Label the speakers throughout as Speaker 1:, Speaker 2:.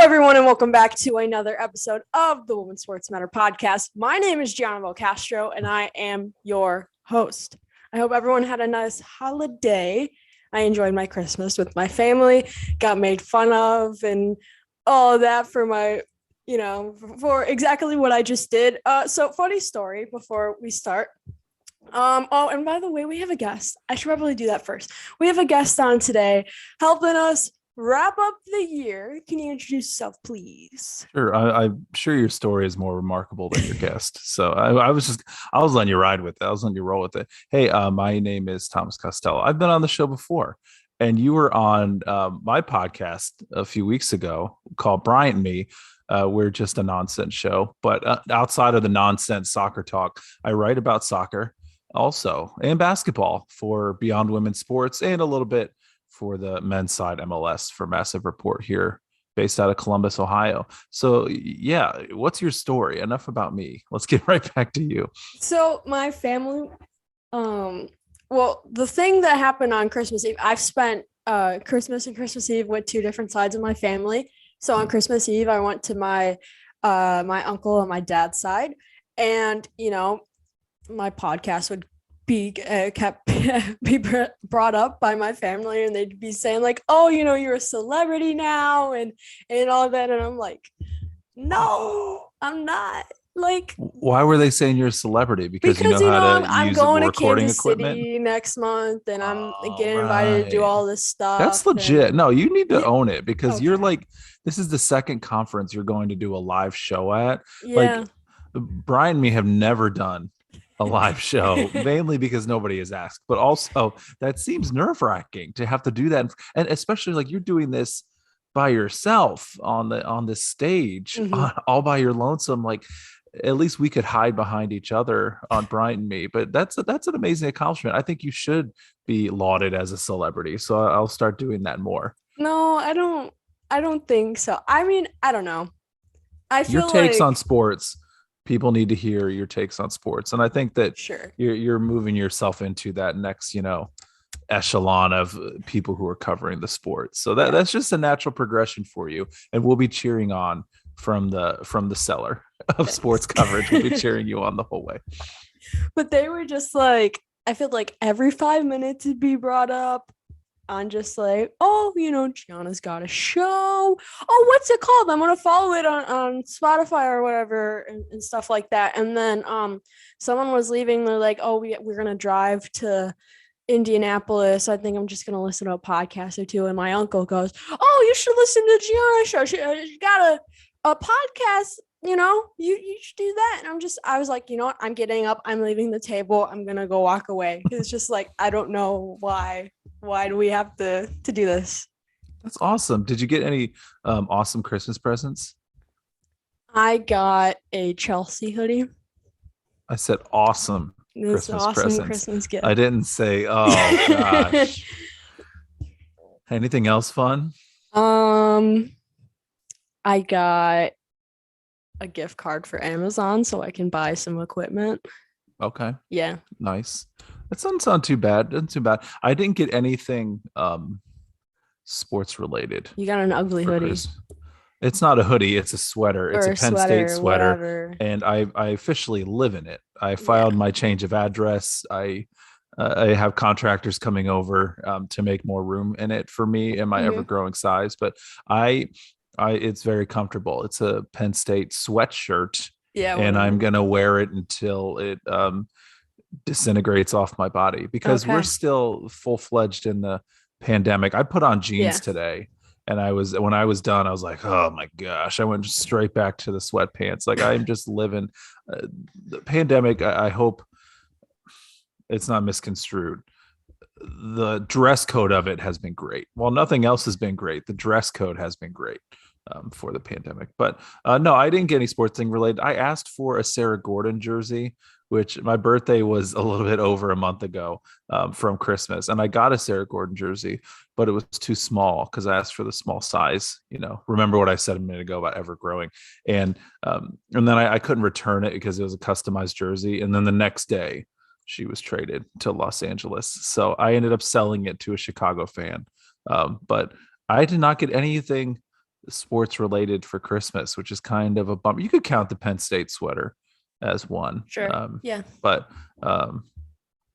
Speaker 1: everyone, and welcome back to another episode of the Women's Sports Matter podcast. My name is Gianna Castro, and I am your host. I hope everyone had a nice holiday. I enjoyed my Christmas with my family, got made fun of, and all of that for my, for exactly what I just did. So funny story before we start. And by the way, we have a guest. I should probably do that first. We have a guest on today helping us wrap up the year. Can you introduce yourself, please?
Speaker 2: Sure. I'm sure your story is more remarkable than your guest. So I was letting you ride with it. I was letting you roll with it. Hey, my name is Thomas Costello. I've been on the show before, and you were on my podcast a few weeks ago called Bryant and Me. We're just a nonsense show, but outside of the nonsense soccer talk, I write about soccer also and basketball for Beyond Women's Sports and a little bit for the men's side MLS for Massive Report here based out of Columbus, Ohio. So yeah, what's your story? Enough about me. Let's get right back to you.
Speaker 1: So my family, well, the thing that happened on Christmas Eve, I've spent Christmas and Christmas Eve with two different sides of my family. So on Christmas Eve, I went to my uncle on my dad's side, and my podcast would be brought up by my family, and they'd be saying like, oh, you're a celebrity now and all that, and I'm like, no, I'm not. Like,
Speaker 2: why were they saying you're a celebrity? Because you know how to
Speaker 1: I'm
Speaker 2: use
Speaker 1: going to
Speaker 2: recording
Speaker 1: Kansas
Speaker 2: equipment
Speaker 1: City next month, and I'm getting invited to do all this stuff.
Speaker 2: That's legit. No, you need to own it, because
Speaker 1: Okay.
Speaker 2: you're like, this is the second conference you're going to do a live show at.
Speaker 1: Yeah.
Speaker 2: Like, Brian and me have never done a live show, mainly because nobody has asked, but also that seems nerve-wracking to have to do that, and especially like you're doing this by yourself on the stage, all by your lonesome. Like, at least we could hide behind each other on Brian and Me, but that's an amazing accomplishment. I think you should be lauded as a celebrity, so I'll start doing that more.
Speaker 1: No, I don't think so. I mean, I don't know. I feel
Speaker 2: Your takes
Speaker 1: like
Speaker 2: on sports, people need to hear your takes on sports, and I think that
Speaker 1: sure.
Speaker 2: you're moving yourself into that next echelon of people who are covering the sport. So that's just a natural progression for you, and we'll be cheering on from the cellar of
Speaker 1: Thanks.
Speaker 2: Sports coverage. We'll be cheering you on the whole way.
Speaker 1: But they were just like, I feel like every 5 minutes it'd be brought up on just like, oh, Gianna's got a show. Oh, what's it called? I'm gonna follow it on Spotify or whatever, and stuff like that. And then someone was leaving. They're like, oh, we're gonna drive to Indianapolis. I think I'm just gonna listen to a podcast or two. And my uncle goes, oh, you should listen to Gianna's show. She got a podcast. You should do that. And I was like, you know what? I'm getting up. I'm leaving the table. I'm gonna go walk away. It's just like, I don't know why. Why do we have to do this?
Speaker 2: That's awesome. Did you get any awesome Christmas presents?
Speaker 1: I got a Chelsea hoodie.
Speaker 2: I said awesome Christmas
Speaker 1: awesome
Speaker 2: presents.
Speaker 1: Christmas gift.
Speaker 2: I didn't say, oh gosh. Anything else fun?
Speaker 1: I got a gift card for Amazon so I can buy some equipment.
Speaker 2: Okay.
Speaker 1: Yeah.
Speaker 2: Nice. That doesn't sound too bad. Doesn't too bad. I didn't get anything sports related.
Speaker 1: You got an ugly hoodie.
Speaker 2: Christmas. It's not a hoodie. It's a sweater. It's a Penn State sweater.
Speaker 1: Whatever.
Speaker 2: And I officially live in it. I filed my change of address. I have contractors coming over to make more room in it for me in my ever-growing size. But it's very comfortable. It's a Penn State sweatshirt.
Speaker 1: Yeah.
Speaker 2: And I'm going to wear it until it disintegrates off my body, because we're still full-fledged in the pandemic. I put on jeans today, and when I was done, I was like, oh my gosh, I went straight back to the sweatpants. Like, I'm just living the pandemic. I hope it's not misconstrued. The dress code of it has been great. While nothing else has been great, the dress code has been great for the pandemic. But no, I didn't get any sports thing related. I asked for a Sarah Gordon jersey, which my birthday was a little bit over a month ago from Christmas. And I got a Sarah Gordon jersey, but it was too small because I asked for the small size. Remember what I said a minute ago about ever growing. And then I couldn't return it because it was a customized jersey. And then the next day she was traded to Los Angeles. So I ended up selling it to a Chicago fan. But I did not get anything sports related for Christmas, which is kind of a bummer. You could count the Penn State sweater as one.
Speaker 1: Sure. Yeah.
Speaker 2: But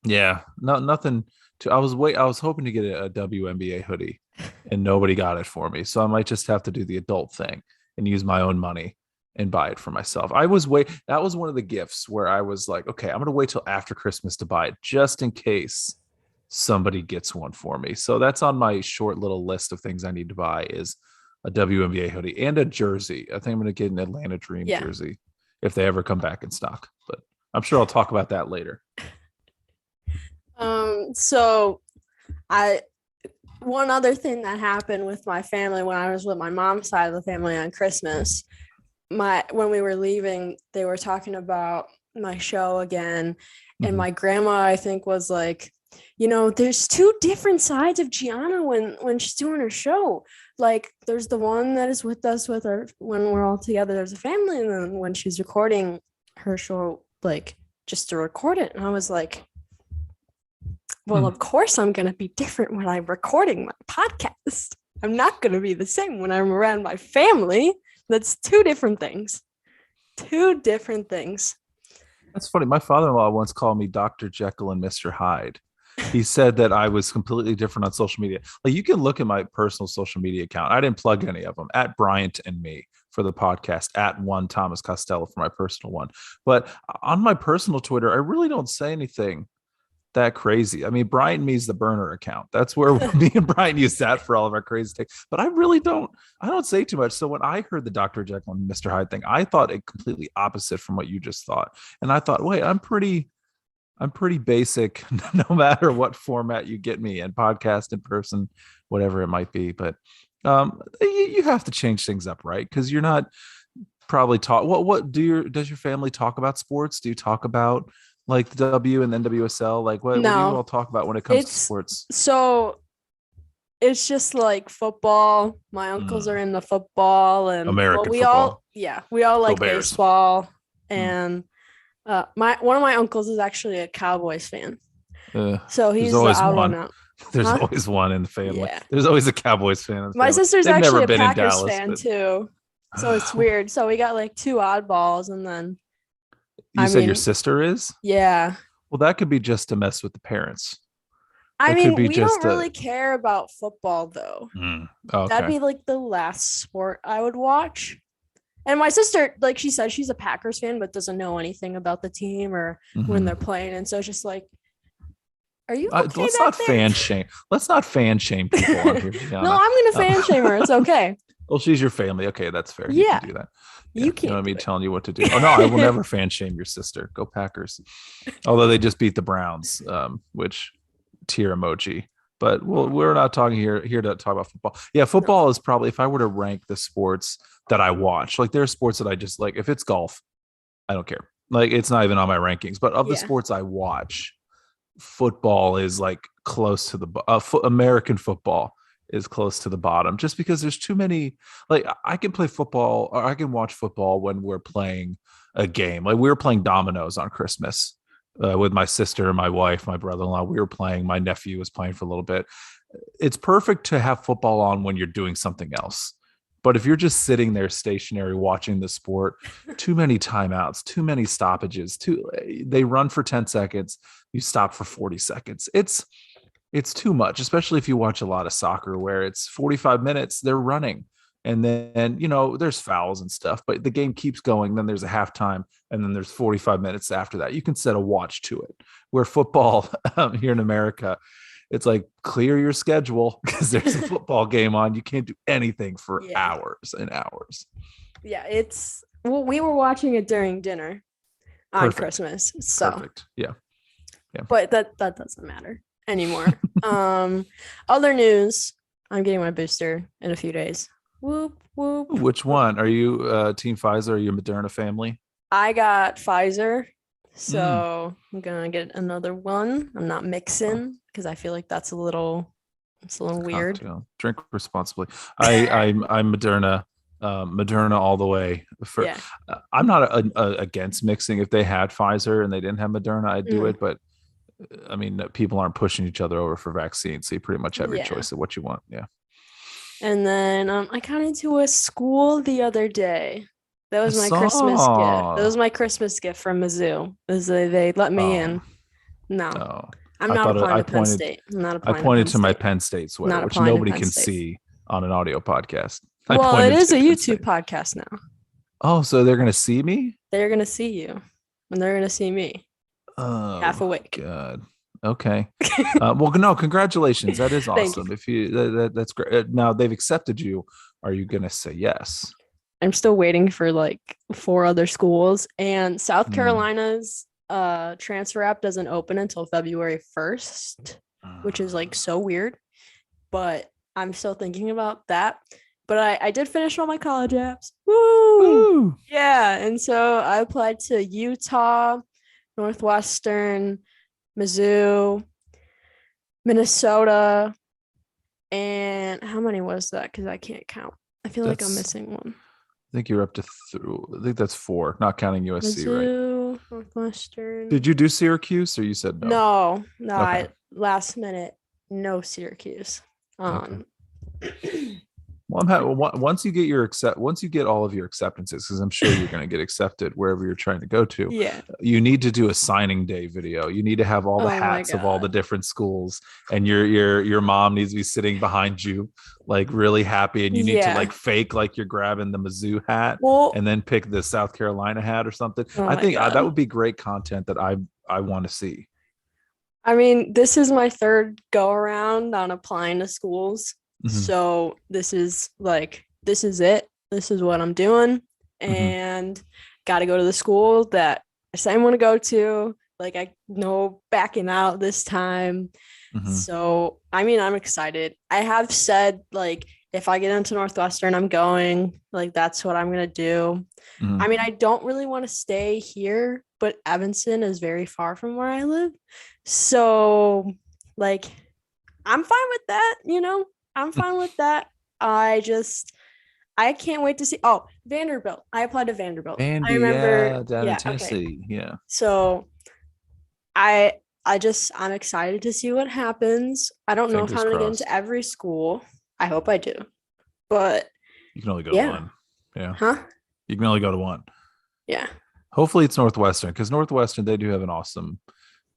Speaker 2: yeah, nothing to, I was hoping to get a WNBA hoodie and nobody got it for me. So I might just have to do the adult thing and use my own money and buy it for myself. That was one of the gifts where I was like, okay, I'm going to wait till after Christmas to buy it just in case somebody gets one for me. So that's on my short little list of things I need to buy is a WNBA hoodie and a jersey. I think I'm going to get an Atlanta Dream jersey if they ever come back in stock, but I'm sure I'll talk about that later.
Speaker 1: So one other thing that happened with my family when I was with my mom's side of the family on Christmas, when we were leaving, they were talking about my show again. And my grandma, I think, was like, there's two different sides of Gianna when she's doing her show. Like, there's the one that is with us with her when we're all together as a family, and then when she's recording her show, like, just to record it. And I was like, well, of course I'm going to be different when I'm recording my podcast. I'm not going to be the same when I'm around my family. That's two different things.
Speaker 2: That's funny. My father-in-law once called me Dr. Jekyll and Mr. Hyde. He said that I was completely different on social media. Like, you can look at my personal social media account. I didn't plug any of them. At Bryant and Me for the podcast, at one Thomas Costello for my personal one. But on my personal Twitter, I really don't say anything that crazy. I mean, Bryant and Me is the burner account. That's where me and Brian use that for all of our crazy takes. But I don't say too much. So when I heard the Dr. Jekyll and Mr. Hyde thing, I thought it completely opposite from what you just thought. And I thought, wait, I'm pretty basic no matter what format you get me in, podcast, in person, whatever it might be. But you have to change things up, right? Because you're not probably taught. Does your family talk about sports? Do you talk about like the W and NWSL? Like what do you all talk about when it comes to sports?
Speaker 1: So it's just like football. My uncles are in the football, and
Speaker 2: American football.
Speaker 1: We all like baseball. And one of my uncles is actually a Cowboys fan. So he's the odd one out.
Speaker 2: There's always one in the family. Yeah. There's always a Cowboys fan in the family.
Speaker 1: My sister's actually a Packers fan too. So it's weird. So we got like two oddballs, and then
Speaker 2: you said your sister is?
Speaker 1: Yeah.
Speaker 2: Well, that could be just to mess with the parents.
Speaker 1: We don't really care about football though.
Speaker 2: Okay.
Speaker 1: That'd be like the last sport I would watch. And my sister, like she said, she's a Packers fan, but doesn't know anything about the team or when they're playing. And so it's just like, are you okay?
Speaker 2: Let's not fan shame. Let's not fan shame people on here.
Speaker 1: No, I'm going to fan shame her. It's okay.
Speaker 2: Well, she's your family. Okay, that's fair.
Speaker 1: Yeah.
Speaker 2: You can do that. Yeah, you can't. You know me telling you what to do. Oh no, I will never fan shame your sister. Go Packers. Although they just beat the Browns, which tear emoji. But we're not talking here to talk about football. Yeah, football is probably, if I were to rank the sports that I watch, like there are sports that I just like. If it's golf, I don't care. Like it's not even on my rankings. But of the sports I watch, football is like close to the American football is close to the bottom, just because there's too many. Like I can play football or I can watch football when we're playing a game. Like we were playing dominoes on Christmas with my sister, my wife, my brother-in-law. We were playing. My nephew was playing for a little bit. It's perfect to have football on when you're doing something else. But if you're just sitting there stationary watching the sport, too many timeouts, too many stoppages, they run for 10 seconds, you stop for 40 seconds. It's too much, especially if you watch a lot of soccer where it's 45 minutes, they're running. And then, there's fouls and stuff, but the game keeps going. Then there's a halftime, and then there's 45 minutes after that. You can set a watch to it. Where football here in America, it's like clear your schedule because there's a football game on. You can't do anything for hours and hours.
Speaker 1: Yeah, we were watching it during dinner on Christmas. So
Speaker 2: perfect. Yeah.
Speaker 1: But that doesn't matter anymore. Other news, I'm getting my booster in a few days. Whoop whoop.
Speaker 2: Which one? Are you Team Pfizer? Are you a Moderna family?
Speaker 1: I got Pfizer, so I'm gonna get another one. I'm not mixing because I feel like it's a little weird.
Speaker 2: Cocktail. Drink responsibly. I'm Moderna. Moderna all the way. I'm not against mixing. If they had Pfizer and they didn't have Moderna, I'd do it. But I mean, people aren't pushing each other over for vaccines, so you pretty much have your choice of what you want. Yeah.
Speaker 1: And then I got into a school the other day. That
Speaker 2: I
Speaker 1: was my Christmas gift. That
Speaker 2: saw.
Speaker 1: was my Christmas gift from Mizzou. They let me
Speaker 2: Oh,
Speaker 1: in. No,
Speaker 2: oh.
Speaker 1: I'm
Speaker 2: I
Speaker 1: not
Speaker 2: thought
Speaker 1: applying
Speaker 2: I
Speaker 1: to Penn
Speaker 2: pointed.
Speaker 1: State. I'm not
Speaker 2: I
Speaker 1: applying to
Speaker 2: pointed
Speaker 1: Penn
Speaker 2: to my
Speaker 1: State.
Speaker 2: Penn State
Speaker 1: I'm
Speaker 2: sweater,
Speaker 1: not
Speaker 2: which
Speaker 1: applying to
Speaker 2: nobody
Speaker 1: Penn
Speaker 2: can
Speaker 1: State.
Speaker 2: see on an audio podcast. I
Speaker 1: Well, it
Speaker 2: pointed
Speaker 1: is
Speaker 2: to
Speaker 1: a
Speaker 2: Penn
Speaker 1: YouTube
Speaker 2: State.
Speaker 1: podcast now.
Speaker 2: Oh, so they're gonna see me?
Speaker 1: They're gonna see you, and they're gonna see me. Half
Speaker 2: Oh
Speaker 1: awake.
Speaker 2: God. Okay. Well, no, congratulations. That is
Speaker 1: Thank you.
Speaker 2: awesome. If you that's great. Now they've accepted you. Are you gonna say yes?
Speaker 1: I'm still waiting for like 4 other schools, and South
Speaker 2: Hmm.
Speaker 1: Carolina's transfer app doesn't open until February 1st, which is like so weird. But I'm still thinking about that. But I did finish all my college apps. Woo!
Speaker 2: Woo!
Speaker 1: Yeah. And so I applied to Utah, Northwestern, Mizzou, Minnesota, and how many was that? Because I can't count. I feel like I'm
Speaker 2: That's
Speaker 1: missing one.
Speaker 2: I think you're up to I think that's 4, not counting USC, right?
Speaker 1: Mizzou, Northwestern.
Speaker 2: Did you do Syracuse or you said no?
Speaker 1: No,
Speaker 2: Okay.
Speaker 1: I last minute, no Syracuse.
Speaker 2: Okay.
Speaker 1: Um
Speaker 2: Well, once you get all of your acceptances, because I'm sure you're going to get accepted wherever you're trying to go to.
Speaker 1: yeah.
Speaker 2: You need to do a signing day video. You need to have all the
Speaker 1: Oh my
Speaker 2: hats of all the
Speaker 1: God.
Speaker 2: different schools, and your mom needs to be sitting behind you, like really happy, and you need to
Speaker 1: Yeah.
Speaker 2: like fake like you're grabbing the Mizzou hat,
Speaker 1: Well,
Speaker 2: and then pick the South Carolina hat or something.
Speaker 1: oh
Speaker 2: I
Speaker 1: my
Speaker 2: think that
Speaker 1: God.
Speaker 2: would be great content that I want to see.
Speaker 1: I mean, this is my third go around on applying to schools.
Speaker 2: Mm-hmm.
Speaker 1: So this is it. This is what I'm doing.
Speaker 2: Mm-hmm.
Speaker 1: And got to go to the school that I say I want to go to. Like, I know backing out this time.
Speaker 2: Mm-hmm.
Speaker 1: So, I mean, I'm excited. I have said, like, if I get into Northwestern, I'm going. Like, that's what I'm going to do.
Speaker 2: Mm-hmm.
Speaker 1: I mean, I don't really want to stay here, but Evanston is very far from where I live. So, like, I'm fine with that, I'm fine with that. I can't wait to see. Oh, Vanderbilt. I applied to Vanderbilt. I
Speaker 2: Vandy,
Speaker 1: remember.
Speaker 2: yeah, down in
Speaker 1: Yeah. Okay.
Speaker 2: Tennessee, yeah.
Speaker 1: So I'm excited to see what happens. I don't know if
Speaker 2: Fingers
Speaker 1: I'm gonna get
Speaker 2: crossed.
Speaker 1: into every school. I hope I do. But
Speaker 2: You can only go to
Speaker 1: yeah.
Speaker 2: one. Yeah.
Speaker 1: Huh?
Speaker 2: You can only go to one.
Speaker 1: Yeah.
Speaker 2: Hopefully it's Northwestern, because Northwestern, they do have an awesome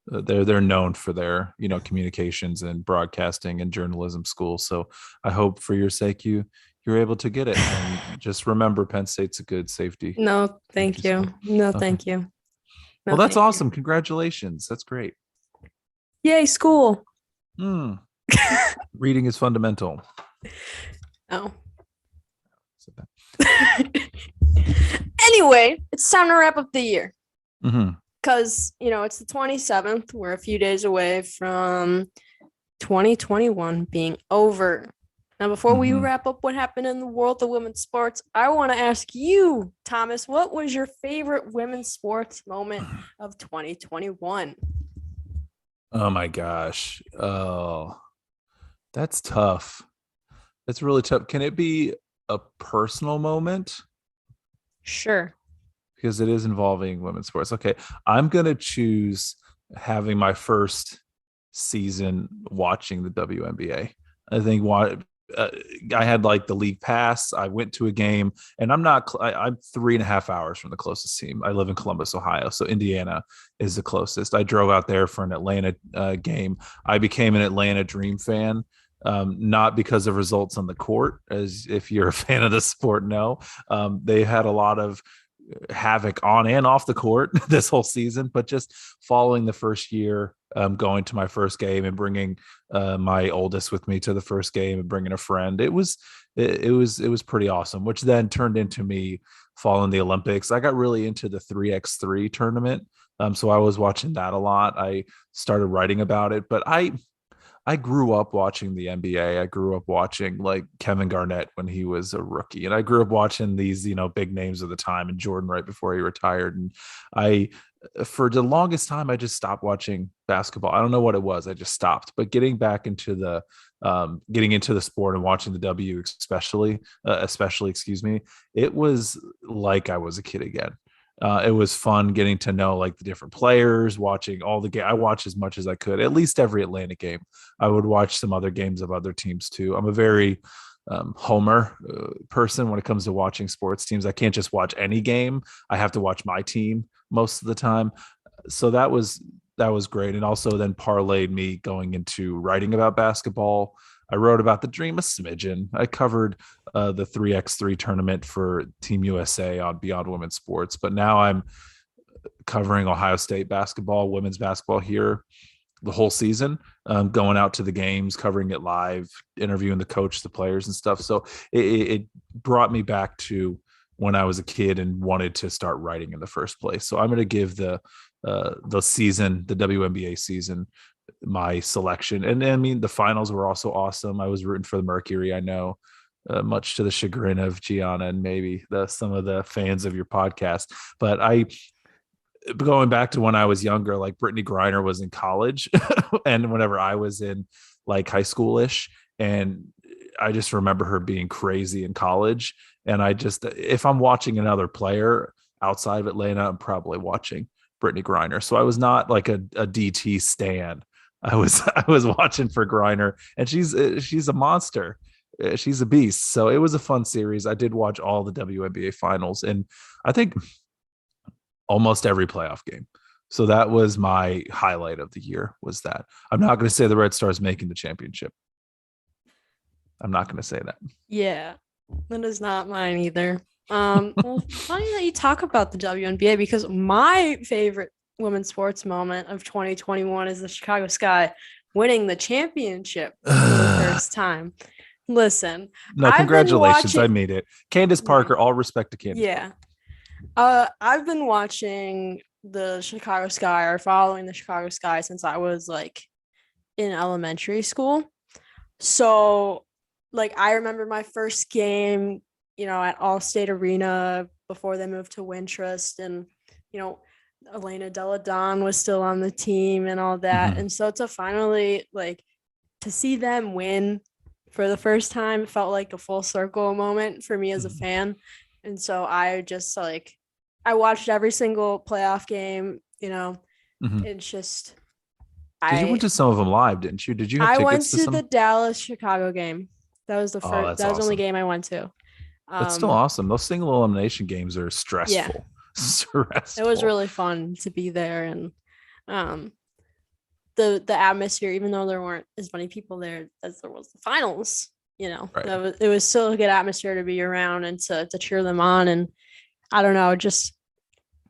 Speaker 2: they're known for their communications and broadcasting and journalism school. So I hope for your sake you're able to get it. And just remember, Penn State's a good safety.
Speaker 1: No, thank you.
Speaker 2: School.
Speaker 1: No,
Speaker 2: Okay.
Speaker 1: thank you. No,
Speaker 2: Well, that's
Speaker 1: thank you.
Speaker 2: awesome. Congratulations. That's great.
Speaker 1: Yay, school.
Speaker 2: Reading is fundamental.
Speaker 1: Oh. Anyway, it's time to wrap up the year. Because, it's the 27th. We're a few days away from 2021 being over. Now, before we wrap up what happened in the world of women's sports, I want to ask you, Thomas, what was your favorite women's sports moment of 2021?
Speaker 2: Oh, my gosh. Oh, that's tough. That's really tough. Can it be a personal moment?
Speaker 1: Sure.
Speaker 2: Because it is involving women's sports. Okay, I'm going to choose having my first season watching the WNBA. I think I had like the league pass. I went to a game, and I'm 3.5 hours from the closest team. I live in Columbus, Ohio, so Indiana is the closest. I drove out there for an Atlanta game. I became an Atlanta Dream fan. Not because of results on the court, as if you're a fan of the sport, no. They had a lot of havoc on and off the court this whole season, but just following the first year, going to my first game and bringing my oldest with me to the first game and bringing a friend, it was pretty awesome, which then turned into me following the Olympics. I got really into the 3x3 tournament, so I was watching that a lot. I started writing about it, but I grew up watching the NBA. I grew up watching like Kevin Garnett when he was a rookie. And I grew up watching these, big names of the time, and Jordan right before he retired. And for the longest time, I just stopped watching basketball. I don't know what it was. I just stopped. But getting into the sport and watching the W, especially, excuse me, it was like I was a kid again. It was fun getting to know like the different players, watching all the game. I watched as much as I could, at least every Atlanta game. I would watch some other games of other teams too. I'm a very homer person when it comes to watching sports teams. I can't just watch any game. I have to watch my team most of the time. So that was great. And also then parlayed me going into writing about basketball. I wrote about the Dream a smidgen. I covered the 3x3 tournament for Team USA on Beyond Women's Sports, but now I'm covering Ohio State basketball, women's basketball here the whole season, going out to the games, covering it live, interviewing the coach, the players and stuff. So it brought me back to when I was a kid and wanted to start writing in the first place. So I'm going to give the season, the WNBA season, my selection. And I mean, the finals were also awesome. I was rooting for the Mercury. I know, much to the chagrin of Gianna and maybe some of the fans of your podcast, but going back to when I was younger, like Brittany Griner was in college and whenever I was in like high schoolish, and I just remember her being crazy in college. And if I'm watching another player outside of Atlanta, I'm probably watching Brittany Griner. So I was not like a DT stan. I was watching for Griner, and she's a monster. She's a beast. So it was a fun series. I did watch all the WNBA finals, and I think almost every playoff game. So that was my highlight of the year, was that. I'm not going to say the Red Stars making the championship. I'm not going to say that.
Speaker 1: Yeah, that is not mine either. Well, funny that you talk about the WNBA, because my favorite women's sports moment of 2021 is the Chicago Sky winning the championship for the first time. Listen,
Speaker 2: no, congratulations. I made it. Candace Parker, all respect to Candace.
Speaker 1: Yeah. I've been watching the Chicago Sky, or following the Chicago Sky, since I was like in elementary school. So like I remember my first game, at Allstate Arena before they moved to Wintrust, and Elena Delle Donne was still on the team and all that. Mm-hmm. And so to finally to see them win for the first time felt like a full circle moment for me as a fan. And so I just I watched every single playoff game,
Speaker 2: Mm-hmm.
Speaker 1: It's just.
Speaker 2: You went to some of them live, didn't you? Did you have
Speaker 1: tickets?
Speaker 2: I
Speaker 1: went to the Dallas-Chicago game. That was the first. That was awesome. The only game I went to.
Speaker 2: That's still awesome. Those single elimination games are stressful. Yeah. Stressful.
Speaker 1: It was really fun to be there, and the atmosphere, even though there weren't as many people there as there was the finals, right. It was still a good atmosphere to be around and to cheer them on. And I don't know, just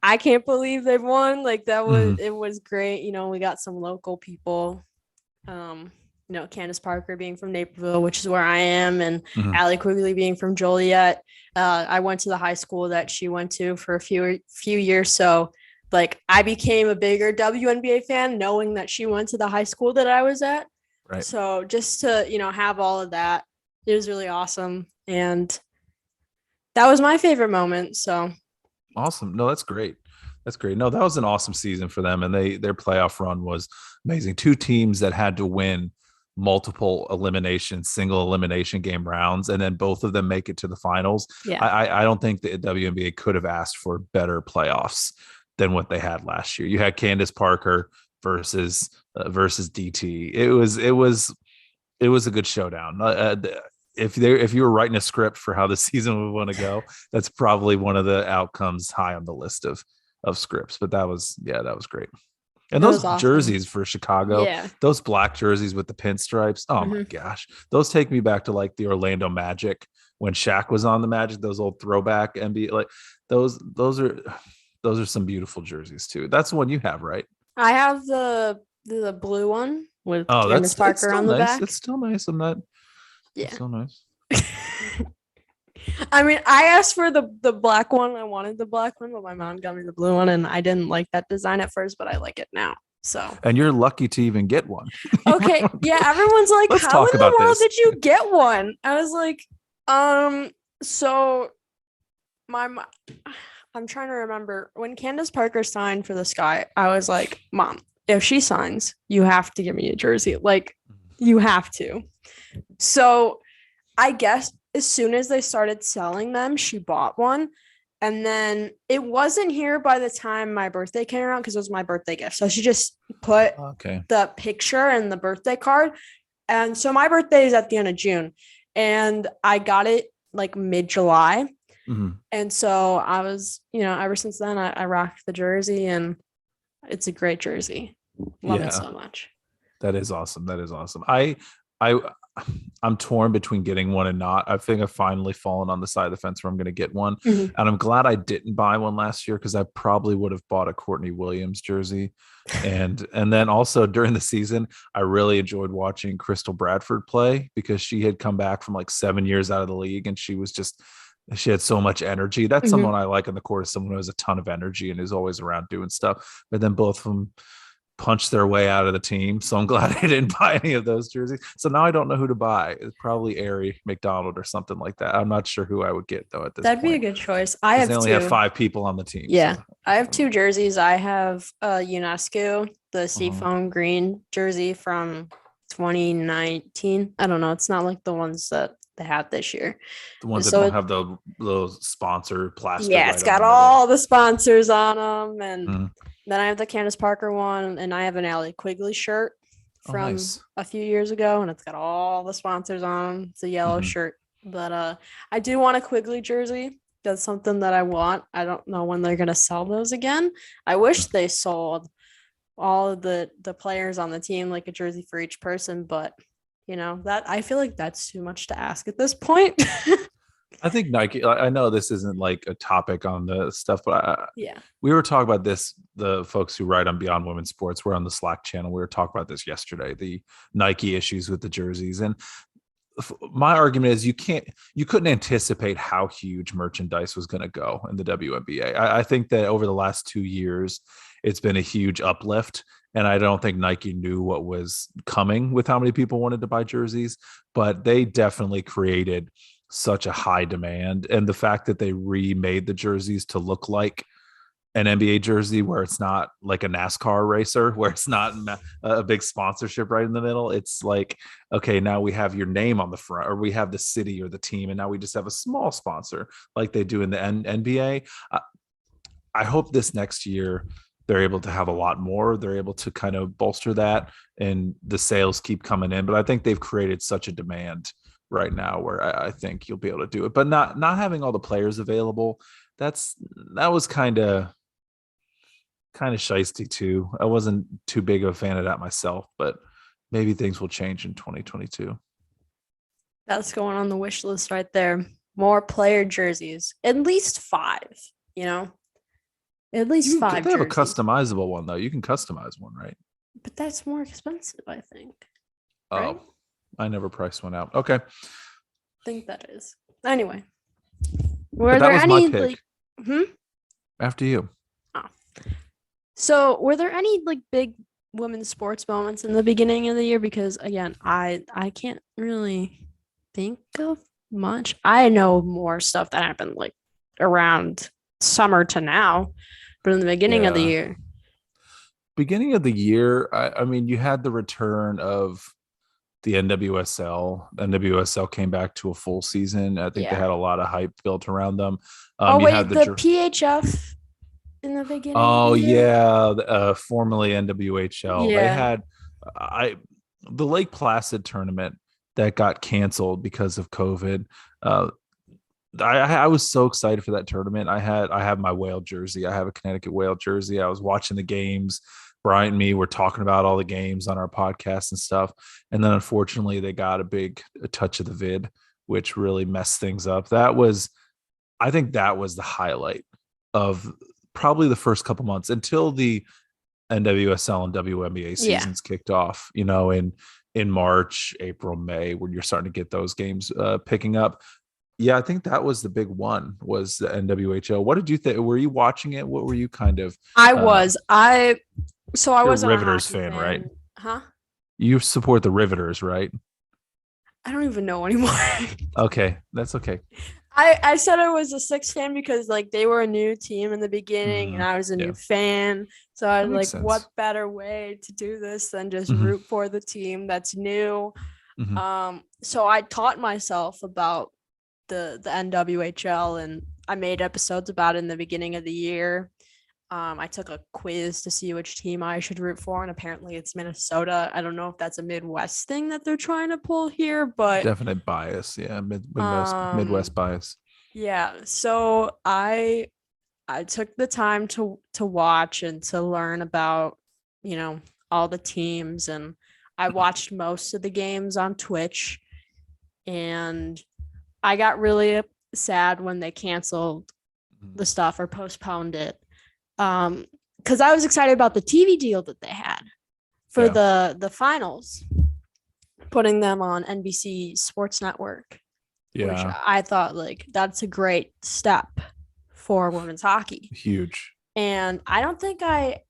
Speaker 1: I can't believe they've won. That was It was great. We got some local people. Candace Parker being from Naperville, which is where I am, and Allie Quigley being from Joliet. I went to the high school that she went to for a few years. So I became a bigger WNBA fan knowing that she went to the high school that I was at.
Speaker 2: Right.
Speaker 1: So just to, have all of that, it was really awesome. And that was my favorite moment. So
Speaker 2: awesome. No, that's great. That's great. No, that was an awesome season for them. And their playoff run was amazing. Two teams that had to win multiple single elimination game rounds, and then both of them make it to the finals.
Speaker 1: Yeah.
Speaker 2: I don't think the WNBA could have asked for better playoffs than what they had last year. You had Candace Parker versus DT. It was a good showdown. If you were writing a script for how the season would want to go, that's probably one of the outcomes high on the list of scripts. But that was great. And those awesome jerseys for Chicago, those black jerseys with the pinstripes, oh my gosh, those take me back to the Orlando Magic when Shaq was on the Magic. Those old throwback NBA, those are some beautiful jerseys too. That's the one you have, right?
Speaker 1: I have the blue one with Candace Parker on the back.
Speaker 2: It's still nice. It's still nice.
Speaker 1: I mean, I asked for the black one. I wanted the black one, but my mom got me the blue one, and I didn't like that design at first, but I like it now. So. And
Speaker 2: you're lucky to even get one.
Speaker 1: Okay, yeah. Everyone's like, "How in the world did you get one?" I was like, So, I'm trying to remember when Candace Parker signed for the Sky. I was like, "Mom, if she signs, you have to give me a jersey. You have to." So, I guess as soon as they started selling them, she bought one. And then it wasn't here by the time my birthday came around, because it was my birthday gift. So she just put the picture and the birthday card. And so my birthday is at the end of June. and I got it like mid-July.
Speaker 2: Mm-hmm.
Speaker 1: And so I was, ever since then I rocked the jersey, and it's a great jersey. Love it so much.
Speaker 2: That is awesome. That is awesome. I'm torn between getting one and not. I think I've finally fallen on the side of the fence where I'm going to get one. And I'm glad I didn't buy one last year, because I probably would have bought a Courtney Williams jersey. And then also during the season, I really enjoyed watching Crystal Bradford play, because she had come back from like 7 years out of the league, and she had so much energy. That's someone I like in the court, is someone who has a ton of energy and is always around doing stuff. But then both of them punched their way out of the team. So I'm glad I didn't buy any of those jerseys. So now I don't know who to buy. It's probably Arie McDonald or something like that. I'm not sure who I would get though at this
Speaker 1: That'd
Speaker 2: point.
Speaker 1: be a good choice. They
Speaker 2: only have 5 people on the team.
Speaker 1: Yeah. So. I have 2 jerseys. I have UNESCO, the seafoam green jersey from 2019. I don't know. It's not like the ones that they have this year.
Speaker 2: The ones that don't have the little sponsor plaster.
Speaker 1: Yeah, it's got all the sponsors on them. And then I have the Candace Parker one, and I have an Allie Quigley shirt from a few years ago, and it's got all the sponsors on them. It's a yellow shirt. But I do want a Quigley jersey. That's something that I want. I don't know when they're going to sell those again. I wish they sold all of the players on the team, like a jersey for each person, but that I feel like that's too much to ask at this point.
Speaker 2: I think Nike, I know this isn't like a topic on the stuff, but we were talking about this. The folks who write on Beyond Women's Sports, we're on the Slack channel. We were talking about this yesterday, the Nike issues with the jerseys. And my argument is you couldn't anticipate how huge merchandise was going to go in the WNBA. I think that over the last 2 years, it's been a huge uplift. And I don't think Nike knew what was coming with how many people wanted to buy jerseys, but they definitely created such a high demand. And the fact that they remade the jerseys to look like an NBA jersey, where it's not like a NASCAR racer, where it's not a big sponsorship right in the middle. It's like, okay, now we have your name on the front, or we have the city or the team, and now we just have a small sponsor like they do in the NBA. I hope this next year they're able to have a lot more. They're able to kind of bolster that, and the sales keep coming in. But I think they've created such a demand right now where I think you'll be able to do it. But not having all the players available, that was kind of shiesty too. I wasn't too big of a fan of that myself, but maybe things will change in 2022.
Speaker 1: That's going on the wish list right there. More player jerseys, at least 5. At least 5.
Speaker 2: They have a customizable one though. You can customize one, right?
Speaker 1: But that's more expensive, I think.
Speaker 2: Oh, right? I never priced one out. Okay. I
Speaker 1: think that is. Anyway, were there any like?
Speaker 2: After you.
Speaker 1: Oh. So, were there any like big women's sports moments in the beginning of the year? Because again, I can't really think of much. I know more stuff that happened like around summer to now, but in the beginning of the year.
Speaker 2: Beginning of the year, I mean, you had the return of the NWSL. NWSL came back to a full season. I think they had a lot of hype built around them.
Speaker 1: The PHF in the beginning.
Speaker 2: Oh yeah, formerly NWHL. Yeah. They had the Lake Placid tournament that got canceled because of COVID. I was so excited for that tournament. I have my Whale jersey. I have a Connecticut Whale jersey. I was watching the games. Brian and me were talking about all the games on our podcast and stuff. And then unfortunately they got a touch of the vid, which really messed things up. I think that was the highlight of probably the first couple months until the NWSL and WNBA seasons kicked off, in March, April, May, when you're starting to get those games picking up. Yeah, I think that was the big one, was the NWHL. What did you think? Were you watching it? What were you kind of?
Speaker 1: I was. I was a
Speaker 2: Riveters fan, right?
Speaker 1: Huh?
Speaker 2: You support the Riveters, right?
Speaker 1: I don't even know anymore.
Speaker 2: Okay, that's okay.
Speaker 1: I said I was a Six fan because like they were a new team in the beginning, and I was a new fan. So I was like, sense. What better way to do this than just root for the team that's new? So I taught myself about the NWHL, and I made episodes about it in the beginning of the year. I took a quiz to see which team I should root for, and apparently it's Minnesota. I don't know if that's a Midwest thing that they're trying to pull here, but
Speaker 2: Definite bias. Yeah.
Speaker 1: um,
Speaker 2: Midwest bias.
Speaker 1: yeah. So I took the time to watch and to learn about, you know, all the teams, and I watched most of the games on Twitch, and I got really sad when they canceled the stuff or postponed it. Because I was excited about the TV deal that they had for the finals, putting them on NBC Sports Network, which I thought like that's a great step for women's hockey.
Speaker 2: Huge.
Speaker 1: And I think I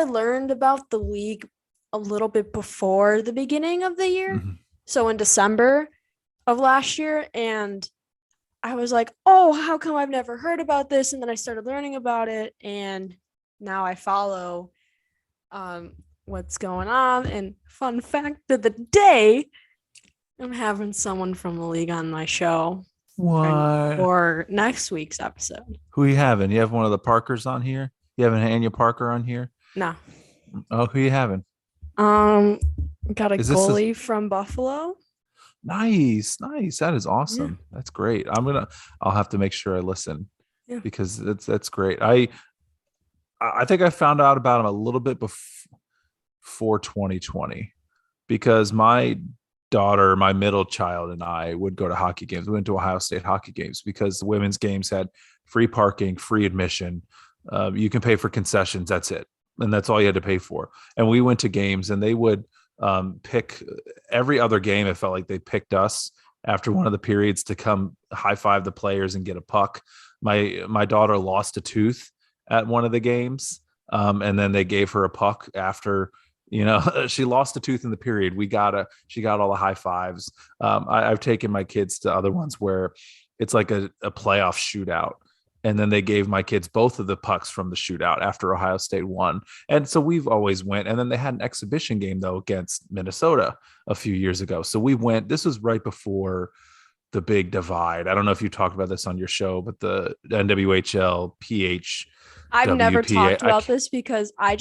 Speaker 1: learned about the league a little bit before the beginning of the year. Mm-hmm. So in December of last year, and I was like, oh, how come I've never heard about this? And then I started learning about it, and now I follow what's going on. And fun fact of the day, I'm having someone from the league on my show.
Speaker 2: What?
Speaker 1: For next week's episode.
Speaker 2: Who you having? You have one of the Parkers on here? You having Anya Parker on here?
Speaker 1: No.
Speaker 2: Oh, who you having?
Speaker 1: Got a goalie from Buffalo.
Speaker 2: Nice. That is awesome. Yeah. That's great. I'll have to make sure I listen. Yeah. Because that's great. I think I found out about him a little bit before 2020, because my daughter, my middle child, and I would go to hockey games. We went to Ohio State hockey games because the women's games had free parking, free admission. You can pay for concessions. That's it. And that's all you had to pay for. And we went to games, and they would pick every other game. It felt like they picked us after one of the periods to come high five the players and get a puck. My daughter lost a tooth at one of the games. And then they gave her a puck after, she lost a tooth in the period. She got all the high fives. I've taken my kids to other ones where it's like a playoff shootout. And then they gave my kids both of the pucks from the shootout after Ohio State won. And so we've always went. And then they had an exhibition game, though, against Minnesota a few years ago. So we went. This was right before the big divide. I don't know if you talked about this on your show, but the NWHL,
Speaker 1: I've never talked about this because I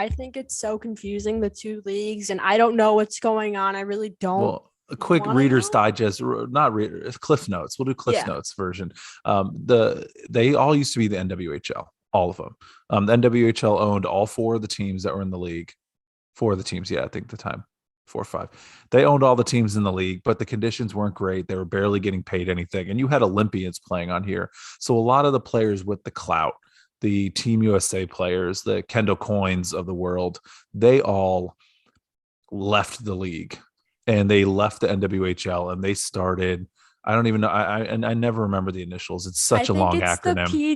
Speaker 1: think it's so confusing, the two leagues, and I don't know what's going on. I really don't. Well,
Speaker 2: a quick Reader's Digest, not reader, Cliff Notes. We'll do Cliff Notes version. They all used to be the NWHL, all of them. The NWHL owned all four of the teams that were in the league. Four of the teams, I think the time, 4 or 5. They owned all the teams in the league, but the conditions weren't great. They were barely getting paid anything, and you had Olympians playing on here. So a lot of the players with the clout, the Team USA players, the Kendall Coynes of the world, they all left the league. And they left the NWHL and they started. I don't even know. I never remember the initials. It's such a long acronym.
Speaker 1: The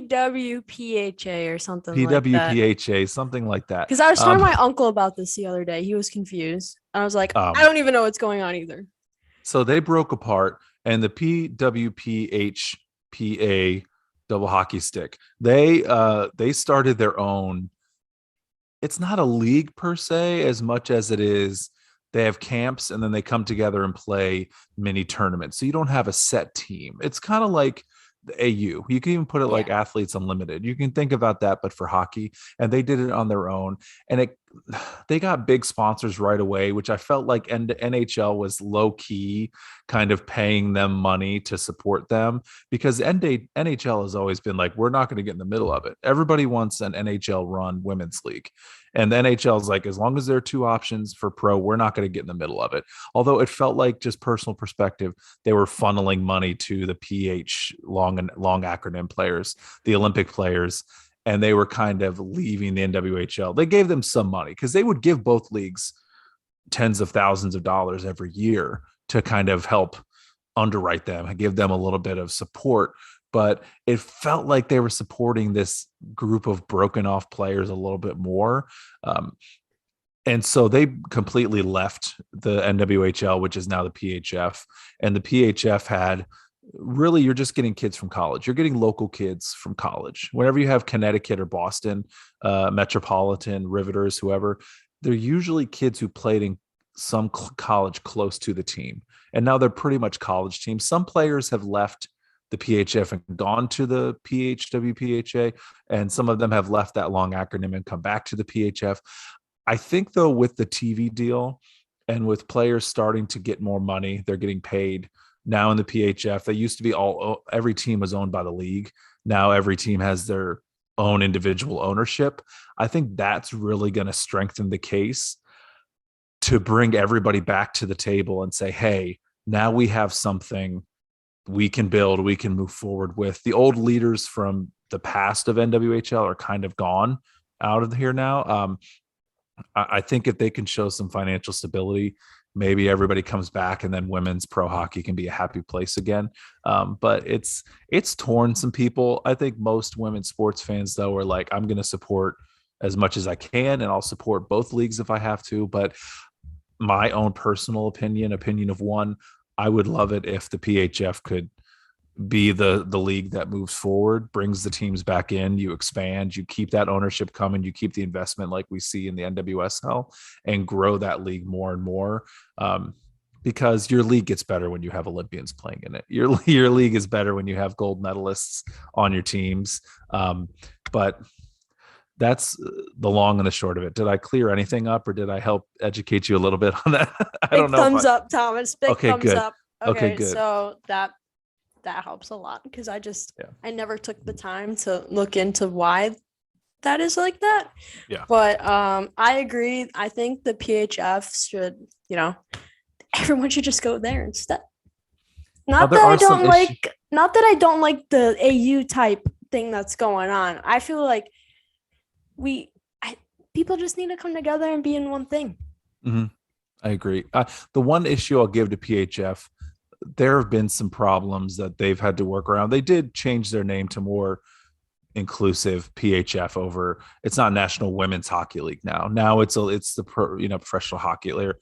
Speaker 1: PWPHA or something.
Speaker 2: PWPHA, something like that.
Speaker 1: Because I was telling my uncle about this the other day. He was confused. I was like, I don't even know what's going on either.
Speaker 2: So they broke apart, and the PWPHPA double hockey stick. They started their own. It's not a league per se as much as it is. They have camps, and then they come together and play mini tournaments. So you don't have a set team. It's kind of like the AU. You can even put it like Athletes Unlimited. You can think about that, but for hockey. And they did it on their own. And they got big sponsors right away, which I felt like NHL was low key kind of paying them money to support them, because NHL has always been like, we're not going to get in the middle of it. Everybody wants an NHL run women's league. And the NHL is like, as long as there are two options for pro, we're not going to get in the middle of it. Although it felt like, just personal perspective, they were funneling money to the PH long acronym players, the Olympic players, and they were kind of leaving the NWHL. They gave them some money because they would give both leagues tens of thousands of dollars every year to kind of help underwrite them and give them a little bit of support. But it felt like they were supporting this group of broken off players a little bit more. And so they completely left the NWHL, which is now the PHF. And the PHF had, really, you're just getting kids from college. You're getting local kids from college. Whenever you have Connecticut or Boston, Metropolitan, Riveters, whoever, they're usually kids who played in some college close to the team. And now they're pretty much college teams. Some players have left the PHF and gone to the PHWPHA, and some of them have left that long acronym and come back to the PHF. I think, though, with the TV deal and with players starting to get more money, they're getting paid now in the PHF. They used to be every team was owned by the league. Now every team has their own individual ownership. I think that's really going to strengthen the case to bring everybody back to the table and say, hey, now we have something we can build, we can move forward with. The old leaders from the past of NWHL are kind of gone out of here now. I think if they can show some financial stability, maybe everybody comes back and then women's pro hockey can be a happy place again. But it's torn some people. I think most women's sports fans, though, are like, I'm going to support as much as I can, and I'll support both leagues if I have to. But my own personal opinion of one, I would love it if the PHF could be the league that moves forward, brings the teams back in, you expand, you keep that ownership coming, you keep the investment like we see in the NWSL, and grow that league more and more. Because your league gets better when you have Olympians playing in it. Your league is better when you have gold medalists on your teams. But that's the long and the short of it. Did I clear anything up, or did I help educate you a little bit on that? I don't know.
Speaker 1: Thumbs up, Thomas. Big thumbs
Speaker 2: good.
Speaker 1: up.
Speaker 2: Okay, good.
Speaker 1: So that helps a lot, because I never took the time to look into why that is like that.
Speaker 2: Yeah.
Speaker 1: But I agree. I think the PHF should, everyone should just go there instead. Not that I don't like the AU type thing that's going on. I feel like people just need to come together and be in one thing.
Speaker 2: Mm-hmm. I agree. The one issue I'll give to PHF, there have been some problems that they've had to work around. They did change their name to more inclusive PHF over. It's not National Women's Hockey League now. Now it's the professional hockey league,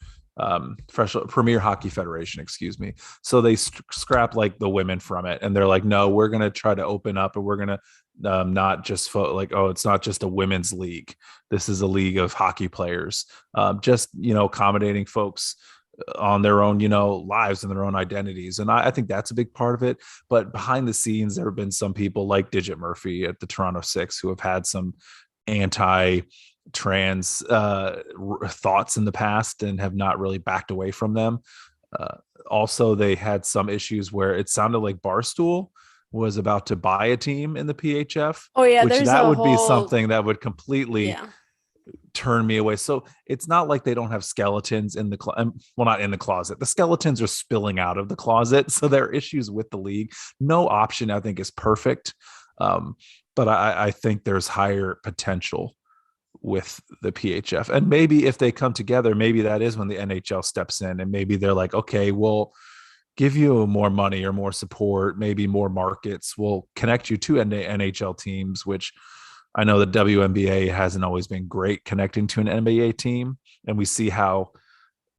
Speaker 2: professional Premier Hockey Federation, excuse me. So they scrap like the women from it, and they're like, no, we're going to try to open up, and we're going to not just it's not just a women's league. This is a league of hockey players, just accommodating folks on their own lives and their own identities. And I think that's a big part of it. But behind the scenes, there have been some people like Digit Murphy at the Toronto Six who have had some anti-trans thoughts in the past and have not really backed away from them. Also, they had some issues where it sounded like Barstool was about to buy a team in the PHF.
Speaker 1: Oh yeah,
Speaker 2: which that would be something that would completely turn me away. So it's not like they don't have skeletons in the not in the closet. The skeletons are spilling out of the closet. So there are issues with the league. No option, I think, is perfect. But I think there's higher potential with the PHF. And maybe if they come together, maybe that is when the NHL steps in, and maybe they're like, okay, we'll give you more money or more support, maybe more markets. We'll connect you to NHL teams, which I know the WNBA hasn't always been great connecting to an NBA team. And we see how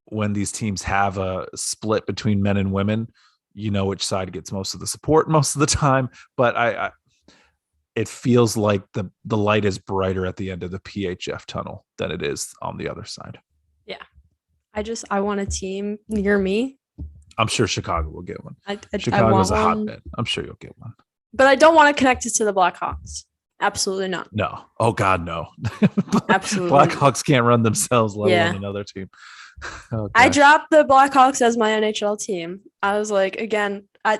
Speaker 2: when these teams have a split between men and women, which side gets most of the support most of the time. But it feels like the light is brighter at the end of the PHF tunnel than it is on the other side.
Speaker 1: Yeah. I want a team near me.
Speaker 2: I'm sure Chicago will get one. Chicago's a hotbed. I'm sure you'll get one.
Speaker 1: But I don't want to connect it to the Blackhawks. Absolutely not.
Speaker 2: No. Oh God, no.
Speaker 1: Absolutely.
Speaker 2: Blackhawks can't run themselves, let alone another team.
Speaker 1: Oh, I dropped the Blackhawks as my NHL team. I was like, again,
Speaker 2: Are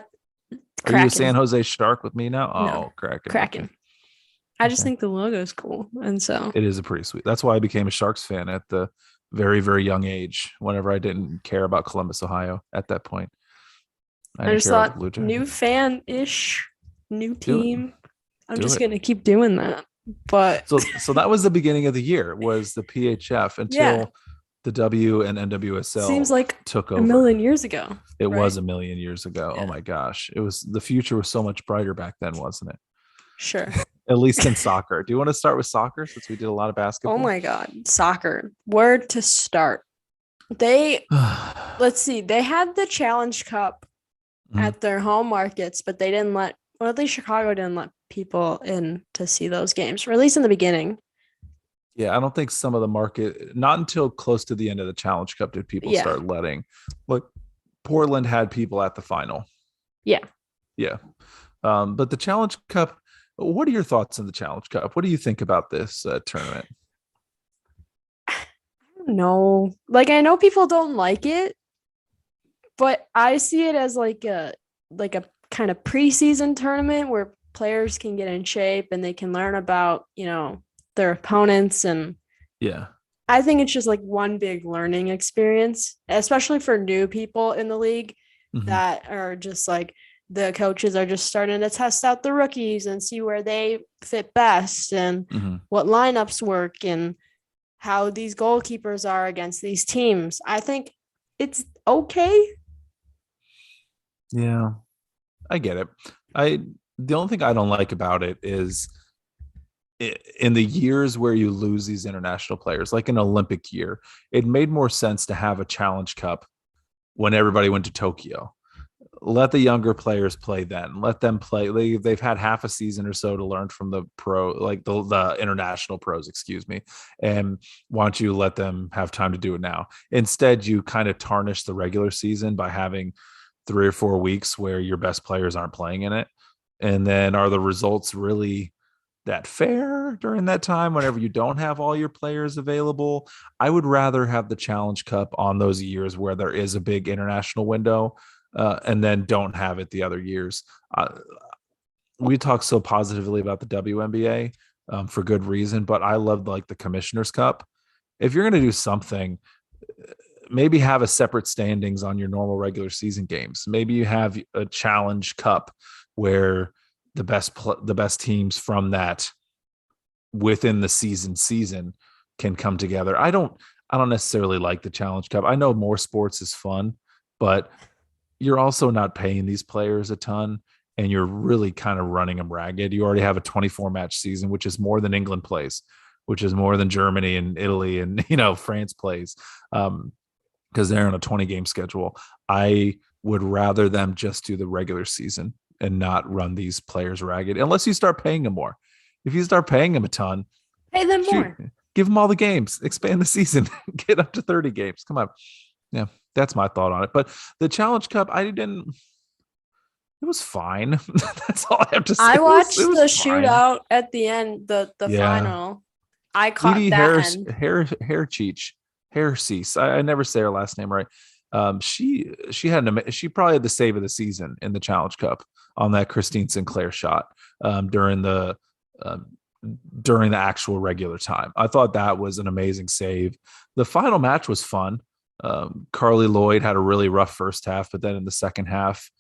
Speaker 2: you a San Jose Shark with me now? Oh,
Speaker 1: no.
Speaker 2: Kraken.
Speaker 1: Okay. I just think the logo is cool, and so
Speaker 2: it is a pretty sweet. That's why I became a Sharks fan at the very, very young age. Whenever I didn't care about Columbus, Ohio, at that point,
Speaker 1: I just thought new fan-ish, new team. I'm just gonna keep doing that. But
Speaker 2: so that was the beginning of the year. Was the PHF until the W and NWSL
Speaker 1: seems like
Speaker 2: took over
Speaker 1: a million years ago.
Speaker 2: It was a million years ago. Yeah. Oh my gosh, the future was so much brighter back then, wasn't it?
Speaker 1: Sure.
Speaker 2: At least in soccer. Do you want to start with soccer since we did a lot of basketball?
Speaker 1: Oh my God, soccer. Where to start? Let's see. They had the Challenge Cup at their home markets, but they didn't let, or at least Chicago didn't let people in to see those games, or at least in the beginning.
Speaker 2: Yeah, I don't think some of the market, not until close to the end of the Challenge Cup did people start letting. Like Portland had people at the final.
Speaker 1: Yeah.
Speaker 2: Yeah. But the Challenge Cup, what are your thoughts on the Challenge Cup? What do you think about this tournament?
Speaker 1: No, like I know people don't like it, but I see it as like a kind of preseason tournament where players can get in shape and they can learn about, their opponents. And
Speaker 2: Yeah.
Speaker 1: I think it's just like one big learning experience, especially for new people in the league
Speaker 2: Hmm.
Speaker 1: that are just like the coaches are just starting to test out the rookies and see where they fit best and
Speaker 2: Hmm.
Speaker 1: what lineups work and how these goalkeepers are against these teams. I think it's okay.
Speaker 2: Yeah, I get it. I The only thing I don't like about it is in the years where you lose these international players, like an Olympic year, it made more sense to have a Challenge Cup when everybody went to Tokyo. Let the younger players play then. Let them play. They've had half a season or so to learn from the pro, like the international pros, excuse me. And why don't you let them have time to do it now? Instead, you kind of tarnish the regular season by having 3 or 4 weeks where your best players aren't playing in it. And then are the results really that fair during that time whenever you don't have all your players available? I would rather have the Challenge Cup on those years where there is a big international window, and then don't have it the other years. We talk so positively about the WNBA, for good reason, but I love like the Commissioner's Cup. If you're going to do something, maybe have a separate standings on your normal regular season games. Maybe you have a Challenge Cup where the best teams from that within the season can come together. I don't necessarily like the Challenge Cup. I know more sports is fun, but you're also not paying these players a ton and you're really kind of running them ragged. You already have a 24 match season, which is more than England plays, which is more than Germany and Italy and France plays. Because they're on a 20 game schedule. I would rather them just do the regular season and not run these players ragged unless you start paying them more. If you start paying them a ton,
Speaker 1: Pay them
Speaker 2: shoot,
Speaker 1: more.
Speaker 2: give them all the games, expand the season, get up to 30 games. Come on. Yeah, that's my thought on it. But the Challenge Cup, it was fine. That's all I have to say.
Speaker 1: I
Speaker 2: It
Speaker 1: watched
Speaker 2: was
Speaker 1: the
Speaker 2: fine.
Speaker 1: shootout at the end, the
Speaker 2: Yeah.
Speaker 1: final. I
Speaker 2: Edie
Speaker 1: caught that
Speaker 2: Harris,
Speaker 1: end.
Speaker 2: Hair Cease. I never say her last name right. She had she probably had the save of the season in the Challenge Cup on that Christine Sinclair shot, um, during the actual regular time. I thought that was an amazing save. The final match was fun. Carly Lloyd had a really rough first half, but then in the second half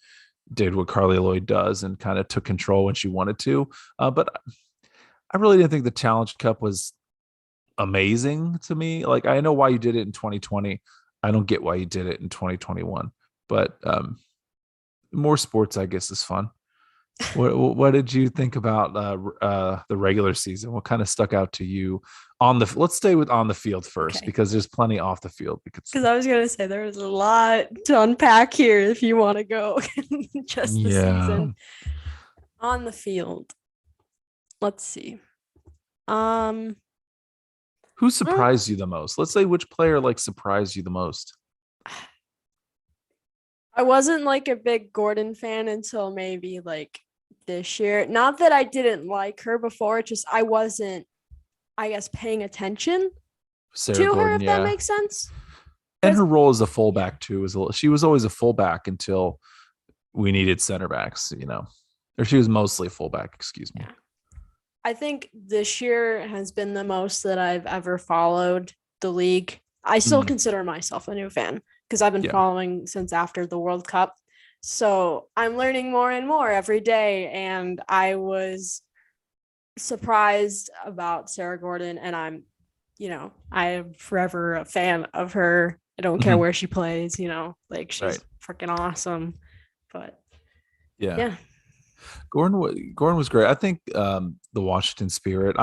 Speaker 2: did what Carly Lloyd does and kind of took control when she wanted to. But I really didn't think the Challenge Cup was amazing to me. Like I know why you did it in 2020. I don't get why you did it in 2021. But more sports, I guess, is fun. What did you think about the regular season? What kind of stuck out to you on the? Let's stay with on the field first
Speaker 1: Okay.
Speaker 2: because there's plenty off the field. Because
Speaker 1: Because I was gonna say there was a lot to unpack here if you want to go just the
Speaker 2: yeah,
Speaker 1: season on the field. Let's see. Um,
Speaker 2: who
Speaker 1: uh,
Speaker 2: surprised you the most? Let's say which player like surprised you the most.
Speaker 1: I wasn't like a big Gordon fan until maybe like this year. Not that I didn't like her before, it's just I wasn't, I guess, paying attention
Speaker 2: Sarah
Speaker 1: to her,
Speaker 2: Gordon,
Speaker 1: if that
Speaker 2: yeah,
Speaker 1: makes sense.
Speaker 2: and
Speaker 1: Because
Speaker 2: her role as a
Speaker 1: yeah,
Speaker 2: fullback too she was always a fullback until we needed center backs, or she was mostly a fullback. Excuse me.
Speaker 1: yeah. I think this year has been the most that I've ever followed the league. I still
Speaker 2: Mm,
Speaker 1: consider myself a new fan because I've been
Speaker 2: yeah.
Speaker 1: following since after the World Cup. So I'm learning more and more every day. And I was surprised about Sarah Gordon. And I am forever a fan of her. I don't care
Speaker 2: Hmm.
Speaker 1: where she plays, like
Speaker 2: Right.
Speaker 1: she's freaking awesome. But
Speaker 2: Yeah.
Speaker 1: yeah.
Speaker 2: Gordon was great. I think the Washington Spirit.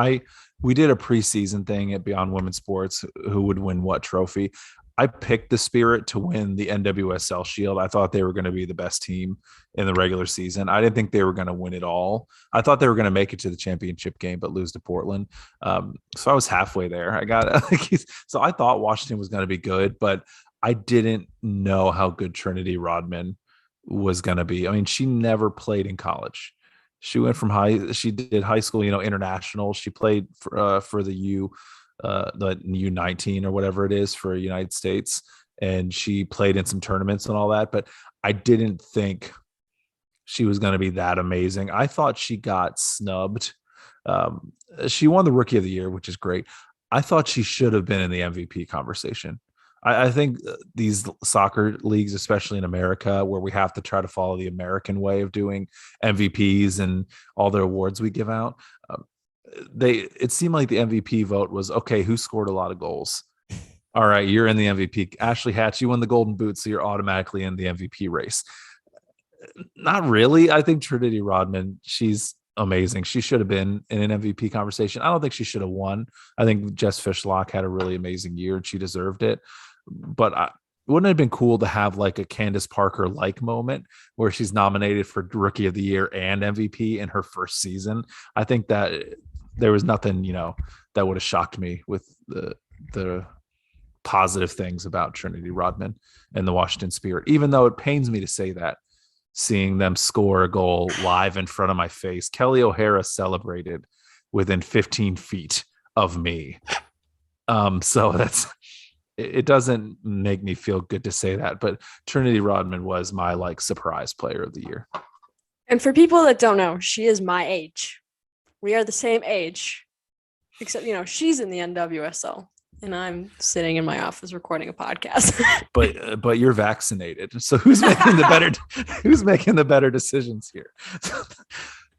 Speaker 2: We did a preseason thing at Beyond Women's Sports. Who would win what trophy? I picked the Spirit to win the NWSL Shield. I thought they were going to be the best team in the regular season. I didn't think they were going to win it all. I thought they were going to make it to the championship game, but lose to Portland. So I was halfway there. I got so I thought Washington was going to be good, but I didn't know how good Trinity Rodman was going to be. I mean, she never played in college. She did high school, international. She played for the U19 or whatever it is for United States. And she played in some tournaments and all that, but I didn't think she was going to be that amazing. I thought she got snubbed. She won the Rookie of the Year, which is great. I thought she should have been in the MVP conversation. I think these soccer leagues, especially in America, where we have to try to follow the American way of doing MVPs and all the awards we give out, it seemed like the MVP vote was, okay, who scored a lot of goals? All right, you're in the MVP. Ashley Hatch, you won the Golden Boot, so you're automatically in the MVP race. Not really. I think Trinity Rodman, she's amazing. She should have been in an MVP conversation. I don't think she should have won. I think Jess Fishlock had a really amazing year and she deserved it. But wouldn't it have been cool to have like a Candace Parker like moment where she's nominated for Rookie of the Year and MVP in her first season? I think that there was nothing, that would have shocked me with the positive things about Trinity Rodman and the Washington Spirit, even though it pains me to say that, seeing them score a goal live in front of my face. Kelly O'Hara celebrated within 15 feet of me. So it doesn't make me feel good to say that, but Trinity Rodman was my surprise player of the year.
Speaker 1: And for people that don't know, she is my age. We are the same age, except, she's in the NWSL. And I'm sitting in my office recording a podcast.
Speaker 2: but you're vaccinated, so who's making the better decisions here?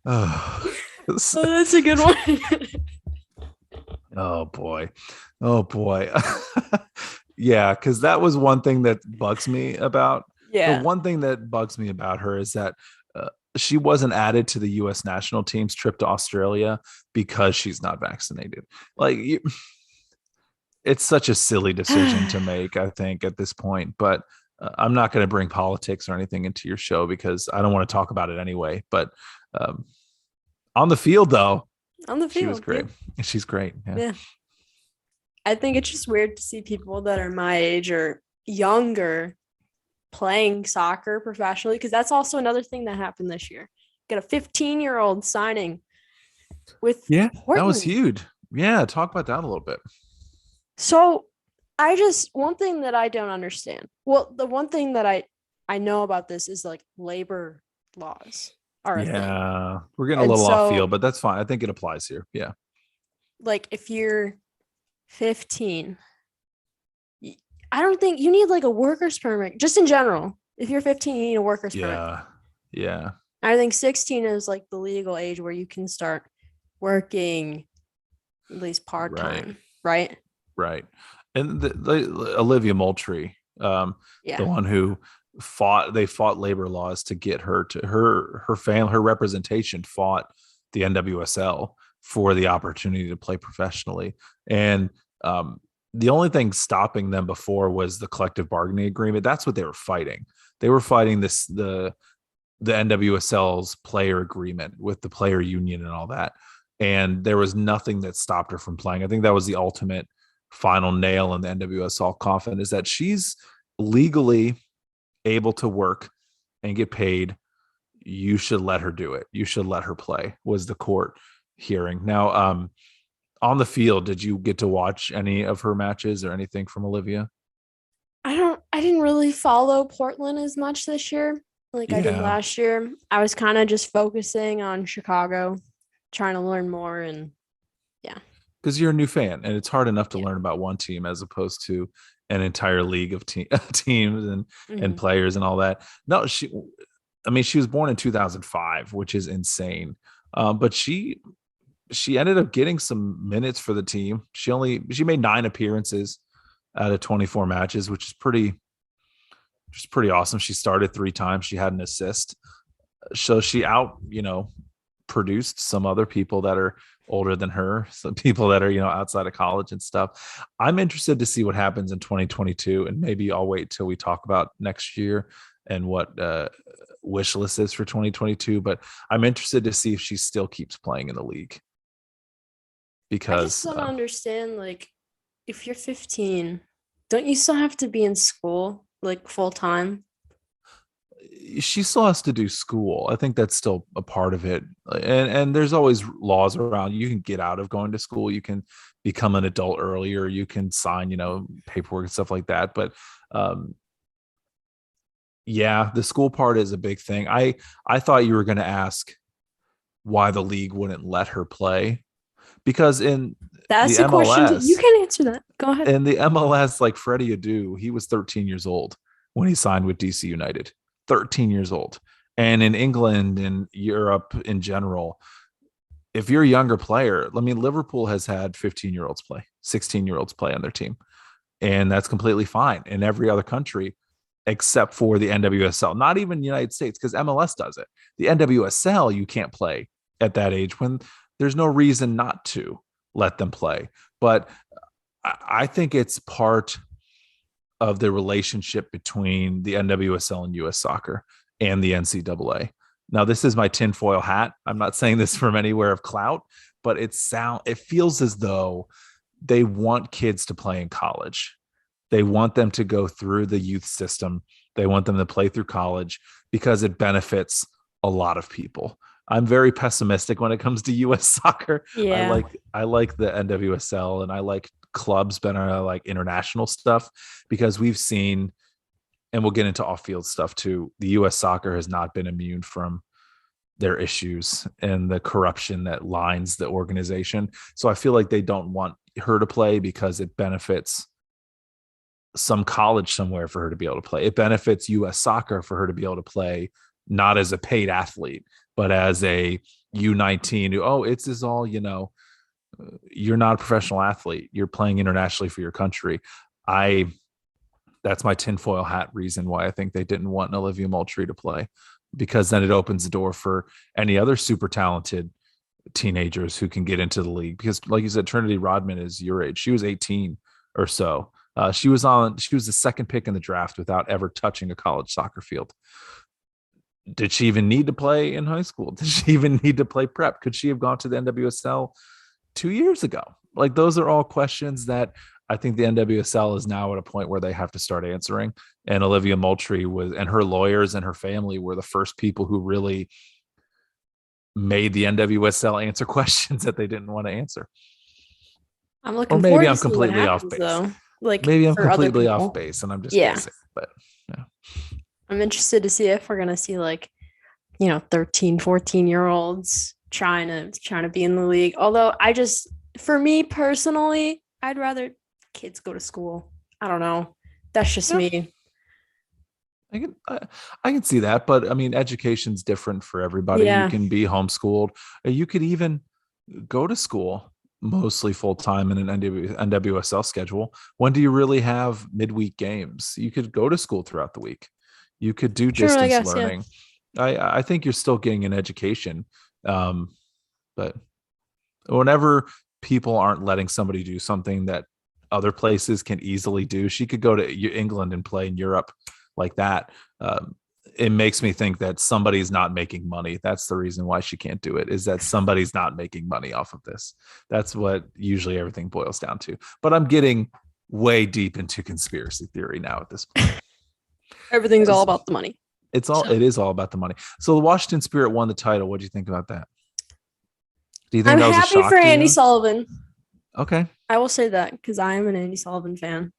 Speaker 1: Oh, that's a good one.
Speaker 2: Oh boy. Yeah, because that was one thing that bugs me about.
Speaker 1: Yeah.
Speaker 2: The one thing that bugs me about her is that she wasn't added to the U.S. national team's trip to Australia because she's not vaccinated. It's such a silly decision to make, I think, at this point. But I'm not going to bring politics or anything into your show because I don't want to talk about it anyway. But on the field, though, she was great. Yeah. She's great. Yeah.
Speaker 1: I think it's just weird to see people that are my age or younger playing soccer professionally, because that's also another thing that happened this year. Got a 15-year-old signing with Portland.
Speaker 2: That was huge. Yeah, talk about that a little bit.
Speaker 1: So one thing that I don't understand. Well, the one thing that I know about this is labor laws are a thing.
Speaker 2: We're getting a little off field, but that's fine. I think it applies here. Yeah.
Speaker 1: If you're 15, I don't think you need a worker's permit. Just in general, if you're 15, you need a worker's permit.
Speaker 2: Yeah.
Speaker 1: I think 16 is the legal age where you can start working at least part-time, right?
Speaker 2: Right. And the Olivia Moultrie, the one who fought labor laws to get her to her family, her representation fought the NWSL for the opportunity to play professionally. And the only thing stopping them before was the collective bargaining agreement. That's what they were fighting. They were fighting the NWSL's player agreement with the player union and all that. And there was nothing that stopped her from playing. I think that was the ultimate final nail in the NWSL coffin, is that she's legally able to work and get paid. You should let her do it. You should let her play, was the court hearing. Now, on the field, did you get to watch any of her matches or anything from Olivia?
Speaker 1: I didn't really follow Portland as much this year I did last year. I was kind of just focusing on Chicago, trying to learn more, and
Speaker 2: because you're a new fan and it's hard enough to learn about one team as opposed to an entire league of teams and players and all that. No, she was born in 2005, which is insane. But she ended up getting some minutes for the team. She made 9 appearances out of 24 matches, which is pretty awesome. She started 3 times. She had an assist. So she produced some other people that are older than her, some people that are, outside of college and stuff. I'm interested to see what happens in 2022, and maybe I'll wait till we talk about next year and what wish list is for 2022. But I'm interested to see if she still keeps playing in the league. Because I
Speaker 1: just don't understand, if you're 15, don't you still have to be in school full time?
Speaker 2: she still has to do school. I think that's still a part of it. And there's always laws around. You can get out of going to school. You can become an adult earlier. You can sign, paperwork and stuff like that. But yeah, the school part is a big thing. I thought you were going to ask why the league wouldn't let her play, because in
Speaker 1: that's
Speaker 2: the
Speaker 1: the question. You
Speaker 2: MLS,
Speaker 1: can answer that. Go ahead.
Speaker 2: in the MLS, like Freddie Adu, he was 13 years old when he signed with DC United. 13 years old. And in England and Europe in general, if you're a younger player, I mean, Liverpool has had 15-year-olds play, 16-year-olds play on their team, and that's completely fine in every other country except for the NWSL. Not even the United States, because MLS does it. The NWSL, you can't play at that age when there's no reason not to let them play. But I think it's part of the relationship between the NWSL and US Soccer and the NCAA. Now, this is my tinfoil hat. I'm not saying this from anywhere of clout, but it feels as though they want kids to play in college. They want them to go through the youth system. They want them to play through college because it benefits a lot of people. I'm very pessimistic when it comes to US Soccer.
Speaker 1: Yeah.
Speaker 2: I like the NWSL, and I like clubs better, like international stuff, because we've seen, and we'll get into off-field stuff too, the US Soccer has not been immune from their issues and the corruption that lines the organization. So I feel like they don't want her to play because it benefits some college somewhere for her to be able to play. It benefits US Soccer for her to be able to play, not as a paid athlete, but as a U19 who, it's is all, you're not a professional athlete. You're playing internationally for your country. That's my tinfoil hat reason why I think they didn't want Olivia Moultrie to play, because then it opens the door for any other super talented teenagers who can get into the league. Because like you said, Trinity Rodman is your age. She was 18 or so. She was the second pick in the draft without ever touching a college soccer field. Did she even need to play in high school? Did she even need to play prep? Could she have gone to the NWSL 2 years ago? Like, those are all questions that I think the NWSL is now at a point where they have to start answering. And Olivia Moultrie and her lawyers and her family were the first people who really made the NWSL answer questions that they didn't want to answer.
Speaker 1: I'm looking forward to see what happens,
Speaker 2: off base.
Speaker 1: Though. Like,
Speaker 2: maybe I'm completely off base and I'm just guessing, but yeah.
Speaker 1: I'm interested to see if we're going to see 13, 14-year-olds trying to be in the league. Although for me personally, I'd rather kids go to school. I don't know. That's just me.
Speaker 2: I can see that, but I mean, education's different for everybody. Yeah. You can be homeschooled. You could even go to school mostly full-time in an NWSL schedule. When do you really have midweek games? You could go to school throughout the week. You could do distance learning. Yeah. I think you're still getting an education. But whenever people aren't letting somebody do something that other places can easily do, she could go to England and play in Europe like that. It makes me think that somebody's not making money. That's the reason why she can't do it, is that somebody's not making money off of this. That's what usually everything boils down to. But I'm getting way deep into conspiracy theory now at this point.
Speaker 1: Everything's all about the money.
Speaker 2: It is all about the money. So the Washington Spirit won the title. What do you think about that? Do you think
Speaker 1: I'm happy for Andy Sullivan.
Speaker 2: Okay.
Speaker 1: I will say that because I am an Andy Sullivan fan.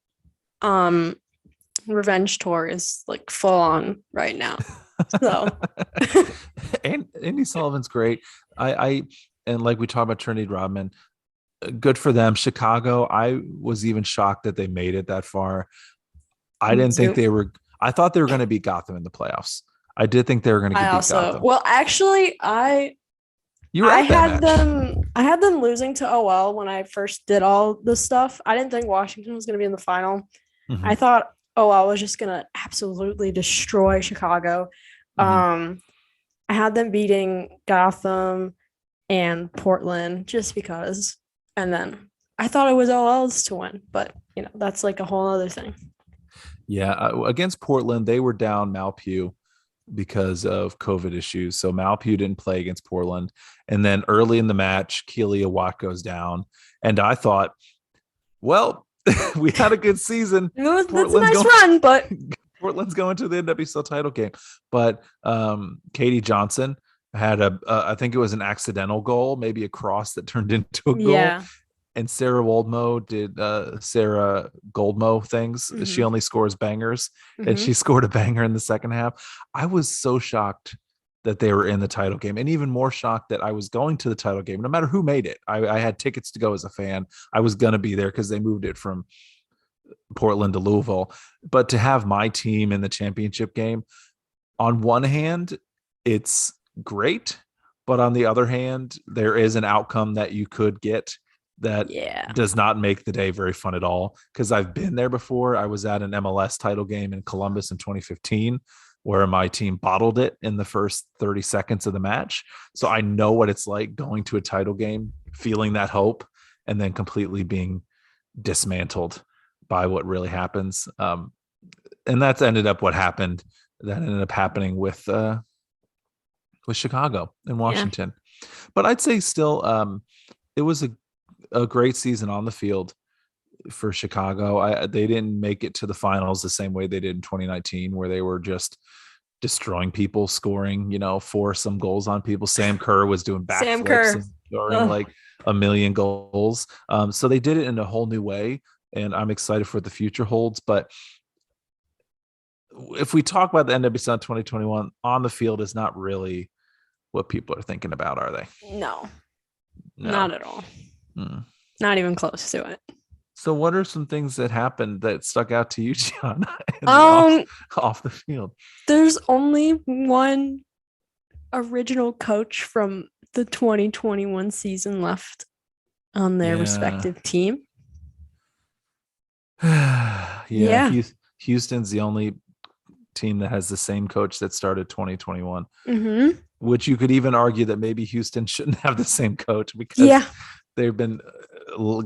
Speaker 1: Revenge tour is full on right now. So
Speaker 2: and Andy Sullivan's great. And like we talked about Trinity Rodman, good for them. Chicago, I was even shocked that they made it that far. I didn't think they were. I thought they were going to beat Gotham in the playoffs. I did think they were going to beat Gotham.
Speaker 1: Well, actually, I had them losing to OL when I first did all this stuff. I didn't think Washington was going to be in the final. Mm-hmm. I thought OL was just going to absolutely destroy Chicago. Mm-hmm. I had them beating Gotham and Portland just because. And then I thought it was OL's to win, but that's a whole other thing.
Speaker 2: Yeah, against Portland, they were down Malpew because of COVID issues. So Malpew didn't play against Portland. And then early in the match, Kealia Watt goes down. And I thought, well, we had a good season.
Speaker 1: That's a nice run, but
Speaker 2: Portland's going to the NWSL title game. But Katie Johnson had I think it was an accidental goal, maybe a cross that turned into a goal.
Speaker 1: Yeah.
Speaker 2: And Sarah Woldmo did Sarah Goldmo things. Mm-hmm. She only scores bangers, and she scored a banger in the second half. I was so shocked that they were in the title game, and even more shocked that I was going to the title game, no matter who made it. I had tickets to go as a fan. I was going to be there because they moved it from Portland to Louisville. But to have my team in the championship game, on one hand, it's great. But on the other hand, there is an outcome that you could get that does not make the day very fun at all, because I've been there before. I was at an MLS title game in Columbus in 2015 where my team bottled it in the first 30 seconds of the match. So I know what it's like going to a title game, feeling that hope, and then completely being dismantled by what really happens. And that's ended up what happened. That ended up happening with Chicago and Washington. But I'd say still it was a great season on the field for Chicago. They didn't make it to the finals the same way they did in 2019, where they were just destroying people, scoring, 4-some goals on people. Sam Kerr was doing backflips and scoring like a million goals. So they did it in a whole new way, and I'm excited for what the future holds. But if we talk about the NWSL 2021, on the field is not really what people are thinking about, are they?
Speaker 1: No. Not at all. Not even close to it.
Speaker 2: So what are some things that happened that stuck out to you, Gianna, off the field?
Speaker 1: There's only one original coach from the 2021 season left on their respective team.
Speaker 2: Houston's the only team that has the same coach that started 2021. Which you could even argue that maybe Houston shouldn't have the same coach, because they've been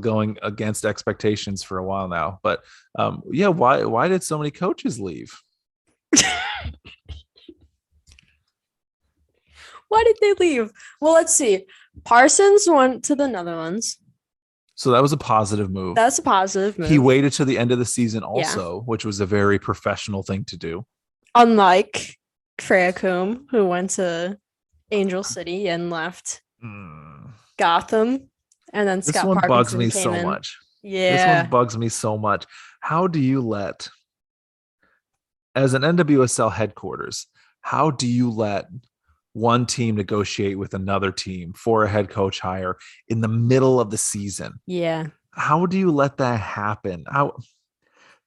Speaker 2: going against expectations for a while now. But why did so many coaches leave?
Speaker 1: Why did they leave? Well, let's see. Parsons went to the Netherlands.
Speaker 2: So that was a positive move.
Speaker 1: That's a positive move.
Speaker 2: He waited to the end of the season also, which was a very professional thing to do.
Speaker 1: Unlike Freya Coombe, who went to Angel City and left Gotham. And then Scott Parkinson
Speaker 2: bugs me
Speaker 1: came
Speaker 2: so
Speaker 1: in.
Speaker 2: much.
Speaker 1: Yeah.
Speaker 2: This one bugs me so much. How do you let, as an NWSL headquarters, how do you let one team negotiate with another team for a head coach hire in the middle of the season?
Speaker 1: Yeah.
Speaker 2: How do you let that happen?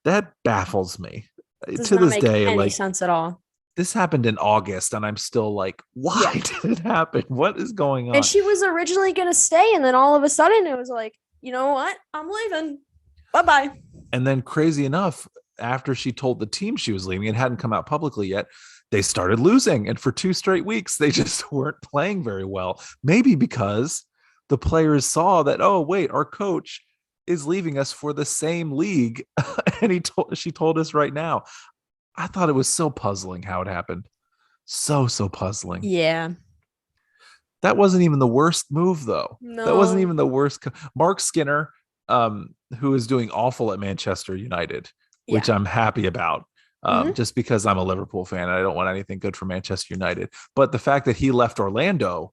Speaker 2: That baffles me.
Speaker 1: Does
Speaker 2: to
Speaker 1: not
Speaker 2: this
Speaker 1: make
Speaker 2: day,
Speaker 1: any sense at all.
Speaker 2: This happened in August, and I'm still like, why did it happen? What is going on?
Speaker 1: And she was originally going to stay, and then all of a sudden it was like, you know what? I'm leaving. Bye-bye.
Speaker 2: And then crazy enough, after she told the team she was leaving, it hadn't come out publicly yet, they started losing. And for 2 straight weeks, they just weren't playing very well. Maybe because the players saw that, oh, wait, our coach is leaving us for the same league. And she told us right now. I thought it was so puzzling how it happened. So puzzling.
Speaker 1: Yeah.
Speaker 2: That wasn't even the worst move, though.
Speaker 1: No.
Speaker 2: That wasn't even the worst. Mark Skinner, who is doing awful at Manchester United, which I'm happy about, just because I'm a Liverpool fan and I don't want anything good for Manchester United. But the fact that he left Orlando,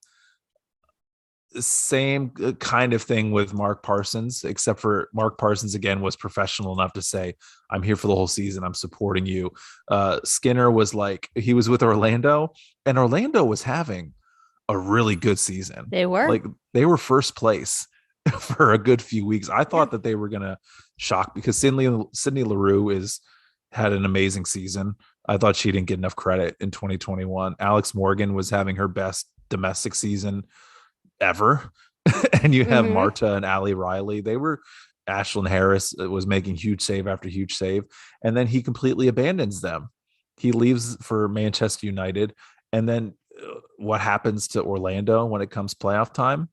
Speaker 2: same kind of thing with Mark Parsons, except for Mark Parsons again was professional enough to say, I'm here for the whole season, I'm supporting you. Skinner was like, he was with Orlando, and Orlando was having a really good season.
Speaker 1: They were
Speaker 2: first place for a good few weeks. I thought that they were gonna shock, because Sydney Leroux had an amazing season. I thought she didn't get enough credit in 2021. Alex Morgan was having her best domestic season ever. And you have Marta and Ali Riley. Ashlyn Harris was making huge save after huge save. And then he completely abandons them. He leaves for Manchester United. And then what happens to Orlando when it comes playoff time?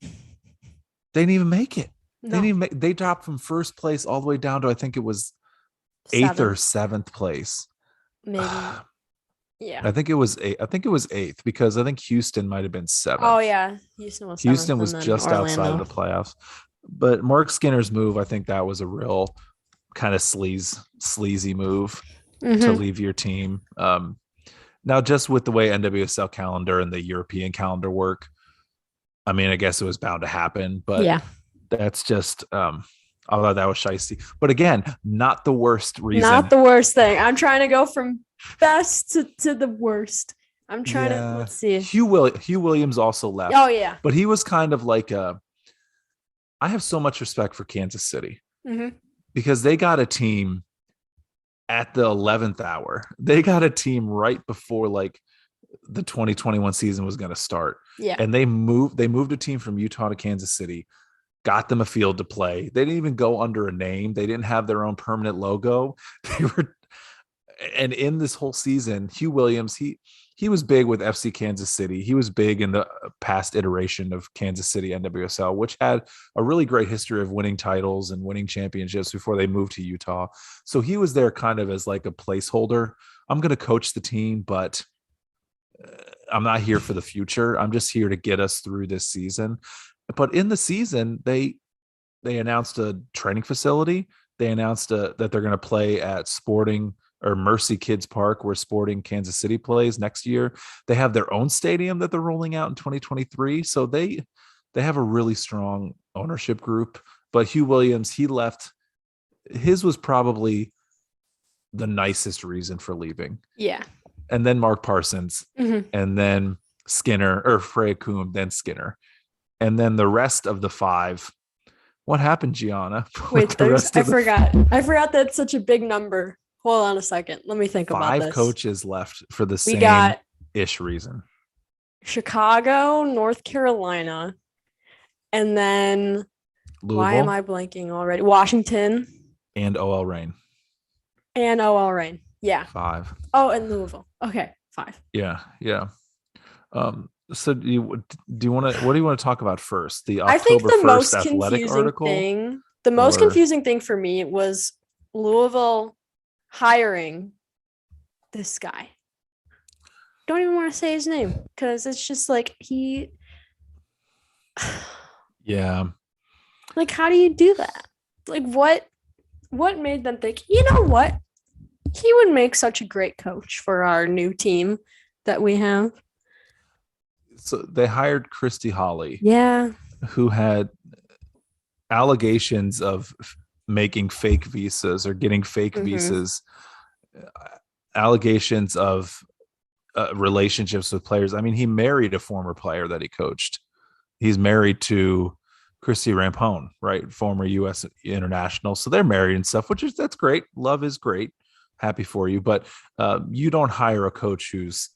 Speaker 2: They didn't even make it. No. They dropped from first place all the way down to, I think it was 8th or 7th place.
Speaker 1: Maybe. Yeah.
Speaker 2: I think it was 8th, because I think Houston might have been 7th.
Speaker 1: Oh yeah.
Speaker 2: Houston was just
Speaker 1: Orlando.
Speaker 2: outside of the playoffs. But Mark Skinner's move, I think that was a real kind of sleazy move. to leave your team. Now, just with the way NWSL calendar and the European calendar work, I mean, I guess it was bound to happen, but that's just although that was shiesty. But again, not the worst reason.
Speaker 1: Not the worst thing. I'm trying to go from best to the worst. I'm trying to, let's see.
Speaker 2: Hugh Williams also left.
Speaker 1: Oh, yeah.
Speaker 2: But he was kind of like I have so much respect for Kansas City because they got a team at the 11th hour. They got a team right before like the 2021 season was going to start.
Speaker 1: Yeah.
Speaker 2: And they moved a team from Utah to Kansas City, got them a field to play. They didn't even go under a name. They didn't have their own permanent logo. And in this whole season, Hugh Williams, he was big with FC Kansas City. He was big in the past iteration of Kansas City NWSL, which had a really great history of winning titles and winning championships before they moved to Utah. So he was there kind of as like a placeholder. I'm going to coach the team, but I'm not here for the future. I'm just here to get us through this season. But in the season, they announced a training facility. They announced that they're going to play at Sporting or Mercy Kids Park, where Sporting Kansas City plays next year. They have their own stadium that they're rolling out in 2023. So they have a really strong ownership group. But Hugh Williams, he left. His was probably the nicest reason for leaving.
Speaker 1: Yeah.
Speaker 2: And then Mark Parsons, and then Skinner, or Freya Coombe, then Skinner. And then the rest of the five. What happened, Gianna?
Speaker 1: Wait, I forgot that's such a big number. Hold on a second. Let me think about this. 5
Speaker 2: coaches left for the same-ish reason.
Speaker 1: Chicago, North Carolina, and then Louisville. Why am I blanking already? Washington.
Speaker 2: And OL Reign.
Speaker 1: Yeah.
Speaker 2: 5.
Speaker 1: Oh, and Louisville. Okay, 5.
Speaker 2: Yeah. So do you want to? What do you want to talk about first? The October
Speaker 1: I think the
Speaker 2: 1st
Speaker 1: most
Speaker 2: Athletic
Speaker 1: confusing
Speaker 2: article.
Speaker 1: The most confusing thing for me was Louisville hiring this guy. Don't even want to say his name because it's just like he.
Speaker 2: Yeah.
Speaker 1: Like, how do you do that? Like, what made them think? You know what? He would make such a great coach for our new team that we have.
Speaker 2: So they hired Christy Holly.
Speaker 1: Yeah.
Speaker 2: Who had allegations of making fake visas or getting fake visas, allegations of relationships with players. I mean, he married a former player that he coached. He's married to Christy Rampone, right? Former U.S. international. So they're married and stuff, that's great. Love is great. Happy for you. But you don't hire a coach who's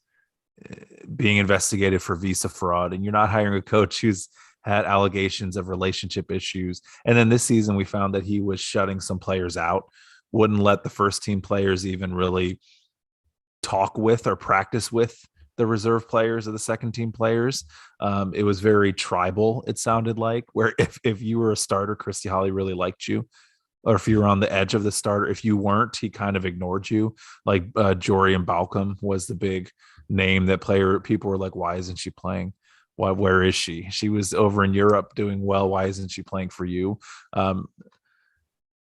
Speaker 2: being investigated for visa fraud, and you're not hiring a coach who's had allegations of relationship issues. And then this season we found that he was shutting some players out, wouldn't let the first team players even really talk with or practice with the reserve players or the second team players. It was very tribal, it sounded like, where if you were a starter, Christy Holly really liked you. Or if you were on the edge of the starter, if you weren't, he kind of ignored you. Like Jorian Balcom was the big name that people were like, why isn't she playing? Where is she? She was over in Europe doing well. Why isn't she playing for you?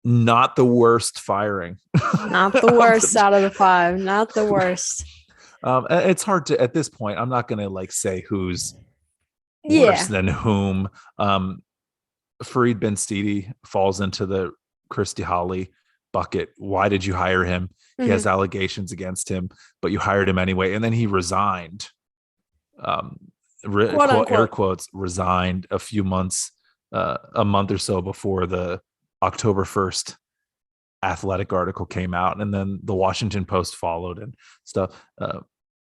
Speaker 2: Not the worst firing.
Speaker 1: Not the worst out of the 5. Not the worst.
Speaker 2: It's hard to, at this point, I'm not going to like say who's worse than whom. Fareed Ben-Stidi falls into the Christy Holly bucket. Why did you hire him? He has allegations against him, but you hired him anyway. And then he resigned. Air quotes, resigned a month or so before the October 1st Athletic article came out, and then the Washington Post followed and stuff.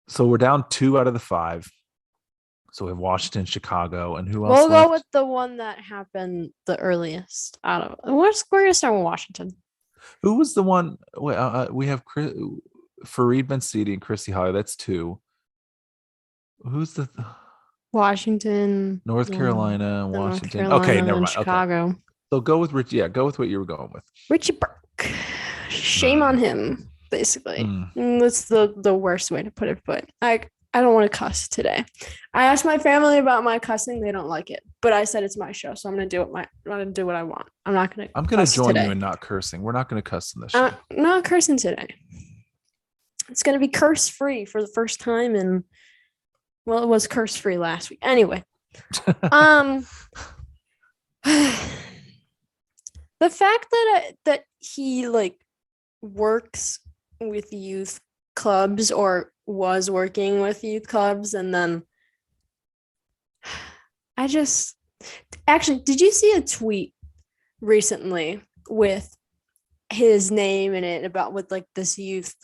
Speaker 2: So we're down 2 out of the 5. So we have Washington, Chicago, and who else?
Speaker 1: We'll go with the one that happened the earliest out of. We're going to start with Washington.
Speaker 2: Who was the one? We have Fareed Ben-Stidi and Christy Holly. That's 2. Who's the
Speaker 1: Washington,
Speaker 2: North Carolina, Washington.
Speaker 1: North Carolina,
Speaker 2: okay, never mind.
Speaker 1: Chicago.
Speaker 2: Okay. So go with Rich. Yeah, go with what you were going with.
Speaker 1: Richie Burke. Shame on him, basically. That's the worst way to put it. But I don't want to cuss today. I asked my family about my cussing. They don't like it. But I said it's my show, so I'm gonna do what I want. I'm gonna
Speaker 2: join you in not cursing. We're not gonna cuss in this show.
Speaker 1: Not cursing today. It's going to be curse free for the first time. And well, it was curse free last week. Anyway, the fact that he like works with youth clubs or was working with youth clubs, and then I just actually, did you see a tweet recently with his name in it about with like this youth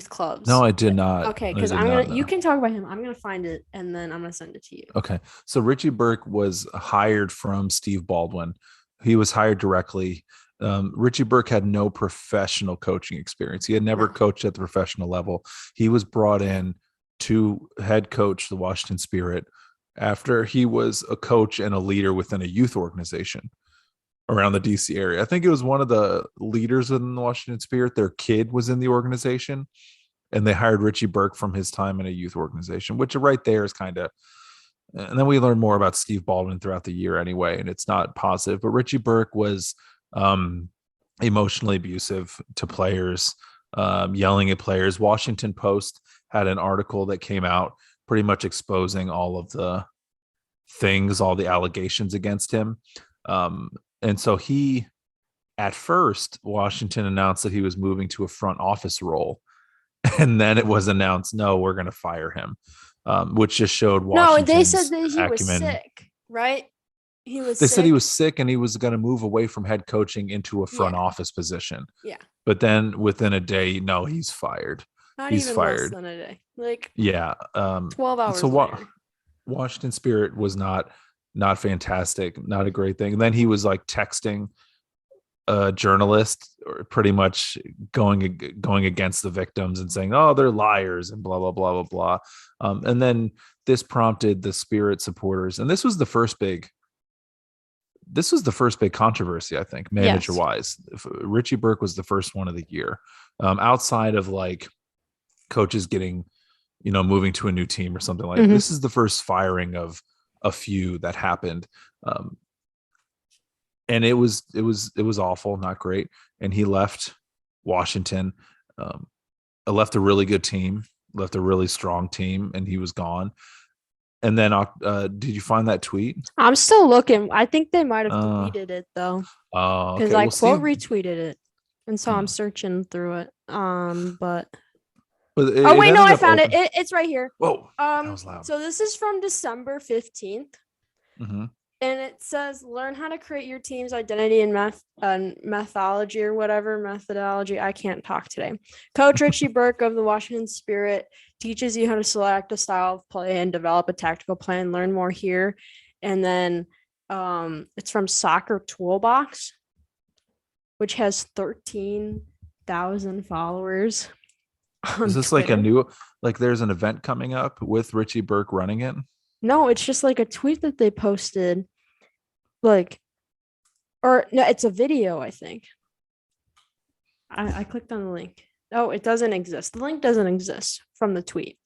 Speaker 1: clubs?
Speaker 2: No, I did not.
Speaker 1: Okay, because I'm gonna. You can talk about him. I'm gonna find it and then I'm gonna send it to you.
Speaker 2: Okay, so Richie Burke was hired from Steve Baldwin. He was hired directly. Richie Burke had no professional coaching experience. He had never coached at the professional level. He was brought in to head coach the Washington Spirit after he was a coach and a leader within a youth organization around the DC area. I think it was one of the leaders within the Washington Spirit. Their kid was in the organization, and they hired Richie Burke from his time in a youth organization, which right there is kind of, and then we learned more about Steve Baldwin throughout the year anyway, and it's not positive, but Richie Burke was emotionally abusive to players, yelling at players. Washington Post had an article that came out pretty much exposing all of the things, all the allegations against him. And so at first, Washington announced that he was moving to a front office role. And then it was announced, no, we're going to fire him, which just showed Washington's
Speaker 1: No, they said that he was sick, right?
Speaker 2: They said he was sick and he was going to move away from head coaching into a front office position.
Speaker 1: Yeah.
Speaker 2: But then within a day, no, he's fired. He's
Speaker 1: even
Speaker 2: fired.
Speaker 1: Less than a day. Like
Speaker 2: 12
Speaker 1: hours
Speaker 2: so
Speaker 1: later.
Speaker 2: Washington Spirit was not fantastic, not a great thing. And then he was like texting a journalist, or pretty much going against the victims and saying, oh, they're liars and blah, blah, blah, blah, blah. And then this prompted the Spirit supporters. And this was the first big controversy, I think, manager wise. Richie Burke was the first one of the year, outside of like coaches getting, moving to a new team or something like this is the first firing of a few that happened. And it was awful, not great. And he left Washington, left a really good team, left a really strong team, and he was gone. And then, did you find that tweet?
Speaker 1: I'm still looking. I think they might have deleted it though.
Speaker 2: Oh,
Speaker 1: because I quote retweeted it, and so I'm searching through it. But oh wait, no, I found it. It's right here.
Speaker 2: Whoa, that was loud.
Speaker 1: So this is from December 15th.
Speaker 2: Mm-hmm.
Speaker 1: And it says, learn how to create your team's identity and methodology or whatever methodology. I can't talk today. Coach Richie Burke of the Washington Spirit teaches you how to select a style of play and develop a tactical plan. Learn more here. And then it's from Soccer Toolbox, which has 13,000 followers.
Speaker 2: Is this Twitter. Like a new, like there's an event coming up with Richie Burke running it?
Speaker 1: No, it's just like a tweet that they posted. Like, or no, it's a video, I think. I clicked on the link. Oh, it doesn't exist. The link doesn't exist from the tweet.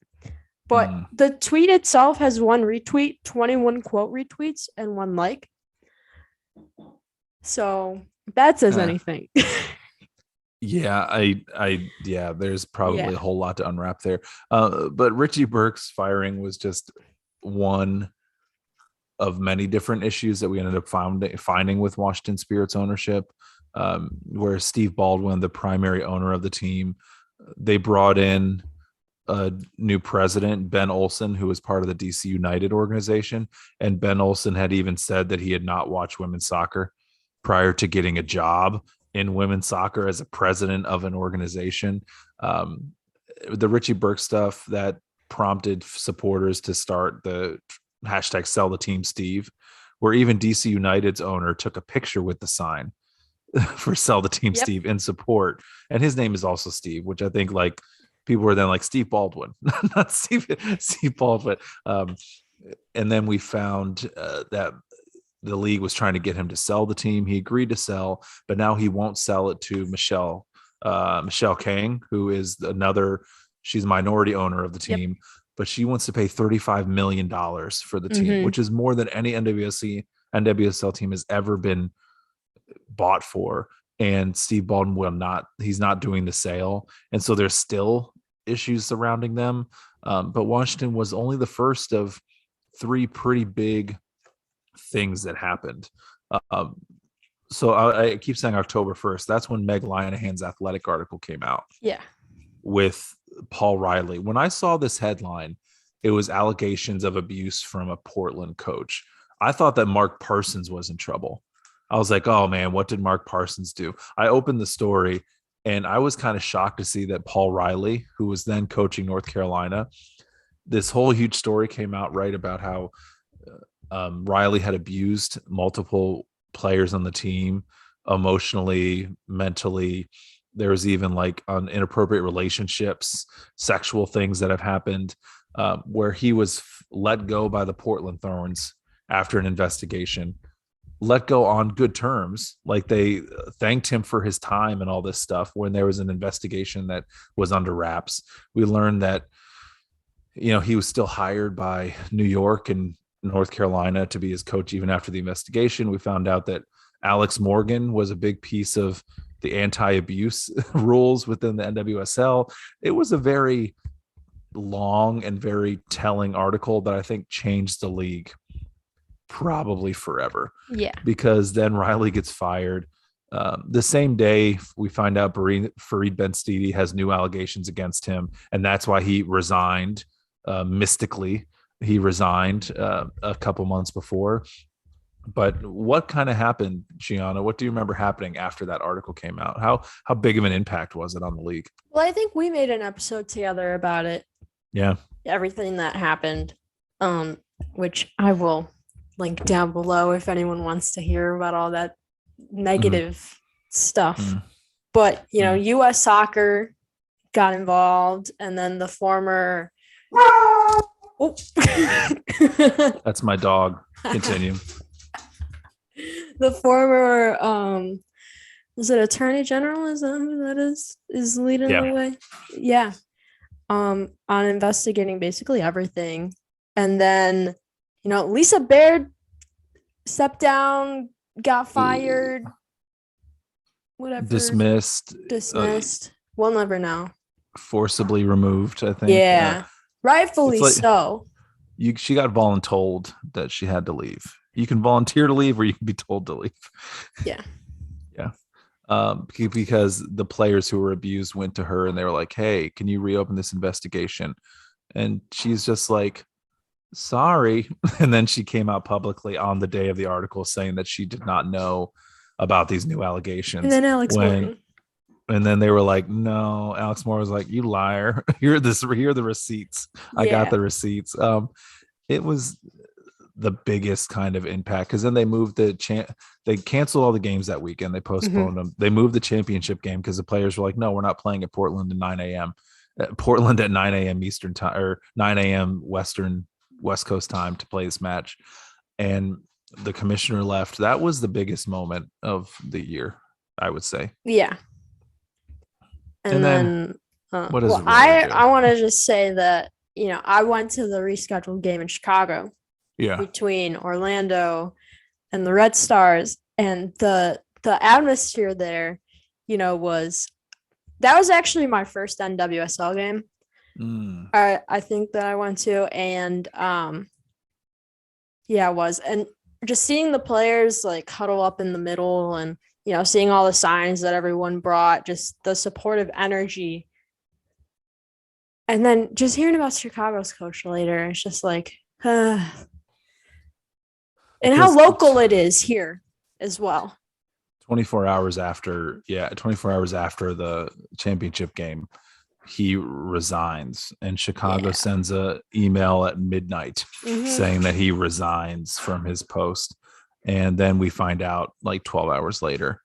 Speaker 1: But the tweet itself has 1 retweet, 21 quote retweets, and 1 like. So that says anything.
Speaker 2: Yeah, yeah, there's probably a whole lot to unwrap there. But Richie Burke's firing was just one of many different issues that we ended up finding with Washington Spirit's ownership, where Steve Baldwin, the primary owner of the team, they brought in a new president, Ben Olsen, who was part of the DC United organization. And Ben Olsen had even said that he had not watched women's soccer prior to getting a job in women's soccer as a president of an organization. The Richie Burke stuff that prompted supporters to start the hashtag sell the team Steve, where even DC United's owner took a picture with the sign for sell the team Steve in support. And his name is also Steve, which I think like people were then like Steve Baldwin, not Steve Baldwin. And then we found that the league was trying to get him to sell the team. He agreed to sell, but now he won't sell it to Michelle Kang, who is she's a minority owner of the team, but she wants to pay $35 million for the team, which is more than any NWSL team has ever been bought for. and Steve Baldwin he's not doing the sale. And so there's still issues surrounding them. But Washington was only the first of three pretty big things that happened. So I keep saying October 1st. That's when Meg Linehan's Athletic article came out.
Speaker 1: Yeah.
Speaker 2: With Paul Riley. When I saw this headline, it was allegations of abuse from a Portland coach. I thought that Mark Parsons was in trouble. I was like, oh man, what did Mark Parsons do? I opened the story and I was kind of shocked to see that Paul Riley, who was then coaching North Carolina, this whole huge story came out right about how Riley had abused multiple players on the team emotionally, mentally. There was even like on inappropriate relationships, sexual things that have happened, where he was let go by the Portland Thorns after an investigation, let go on good terms. Like they thanked him for his time and all this stuff when there was an investigation that was under wraps. We learned that, he was still hired by New York and North Carolina to be his coach even after the investigation. We found out that Alex Morgan was a big piece of the anti-abuse rules within the NWSL. It was a very long and very telling article that I think changed the league probably forever.
Speaker 1: Yeah.
Speaker 2: Because then Riley gets fired. The same day we find out Fareed Ben-Stidi has new allegations against him, and that's why he resigned. Mystically, he resigned a couple months before. But what kind of happened, Gianna? What do you remember happening after that article came out? How big of an impact was it on the league?
Speaker 1: Well, I think we made an episode together about it.
Speaker 2: Yeah.
Speaker 1: Everything that happened, which I will link down below if anyone wants to hear about all that negative stuff. But, U.S. Soccer got involved, and then the former... Oh.
Speaker 2: That's my dog. Continue.
Speaker 1: The former is it Attorney General? Is that who that is leading the way? Yeah. On investigating basically everything. And then, Lisa Baird stepped down, got fired, whatever. Dismissed. We'll never know.
Speaker 2: Forcibly removed, I think.
Speaker 1: Yeah. Rightfully so.
Speaker 2: She got voluntold that she had to leave. You can volunteer to leave or you can be told to leave.
Speaker 1: Yeah.
Speaker 2: Yeah. Because the players who were abused went to her and they were like, hey, can you reopen this investigation? And she's just like, sorry. And then she came out publicly on the day of the article saying that she did not know about these new allegations.
Speaker 1: And then Alex Morgan.
Speaker 2: And then they were like, no, Alex Moore was like, you liar. Here are the receipts. I got the receipts. It was the biggest kind of impact because then they moved they canceled all the games that weekend. They postponed them. They moved the championship game because the players were like, no, we're not playing at Portland at 9 a.m. Portland at 9 a.m. Eastern time or 9 a.m. West Coast time to play this match. And the commissioner left. That was the biggest moment of the year, I would say.
Speaker 1: Yeah. And then
Speaker 2: what is
Speaker 1: I want to just say that, I went to the rescheduled game in Chicago between Orlando and the Red Stars, and the atmosphere there, that was actually my first NWSL game. I think that I went to, and it was, and just seeing the players like huddle up in the middle and seeing all the signs that everyone brought, just the supportive energy. And then just hearing about Chicago's coach later, it's just like, and how local it is here as well.
Speaker 2: 24 hours after the championship game, he resigns, and Chicago sends a email at midnight saying that he resigns from his post. And then we find out like 12 hours later,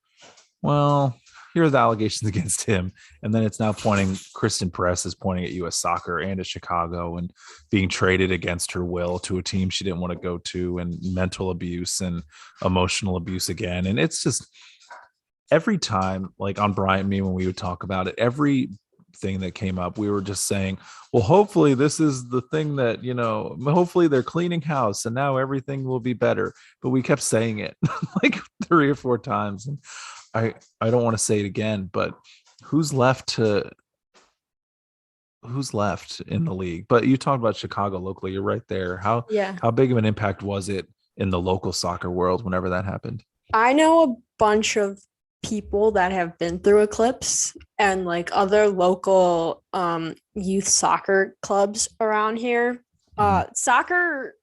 Speaker 2: well, here are the allegations against him. And then it's now Kristen Press is pointing at U.S. Soccer and at Chicago and being traded against her will to a team she didn't want to go to, and mental abuse and emotional abuse again. And it's just every time, like on Brian and me, when we would talk about it, every thing that came up, we were just saying, well, hopefully this is the thing that, hopefully they're cleaning house and now everything will be better. But we kept saying it like 3 or 4 times. And I don't want to say it again, but who's left in the league? But you talked about Chicago locally. You're right there.
Speaker 1: Yeah.
Speaker 2: How big of an impact was it in the local soccer world whenever that happened?
Speaker 1: I know a bunch of people that have been through Eclipse and like other local youth soccer clubs around here. Soccer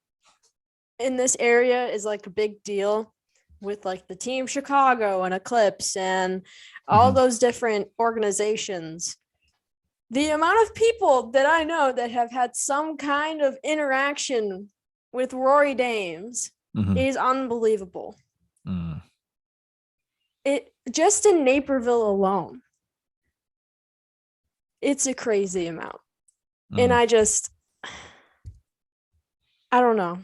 Speaker 1: in this area is like a big deal with like the Team Chicago and Eclipse and all those different organizations. The amount of people that I know that have had some kind of interaction with Rory Dames is unbelievable. It just in Naperville alone, it's a crazy amount. And I don't know.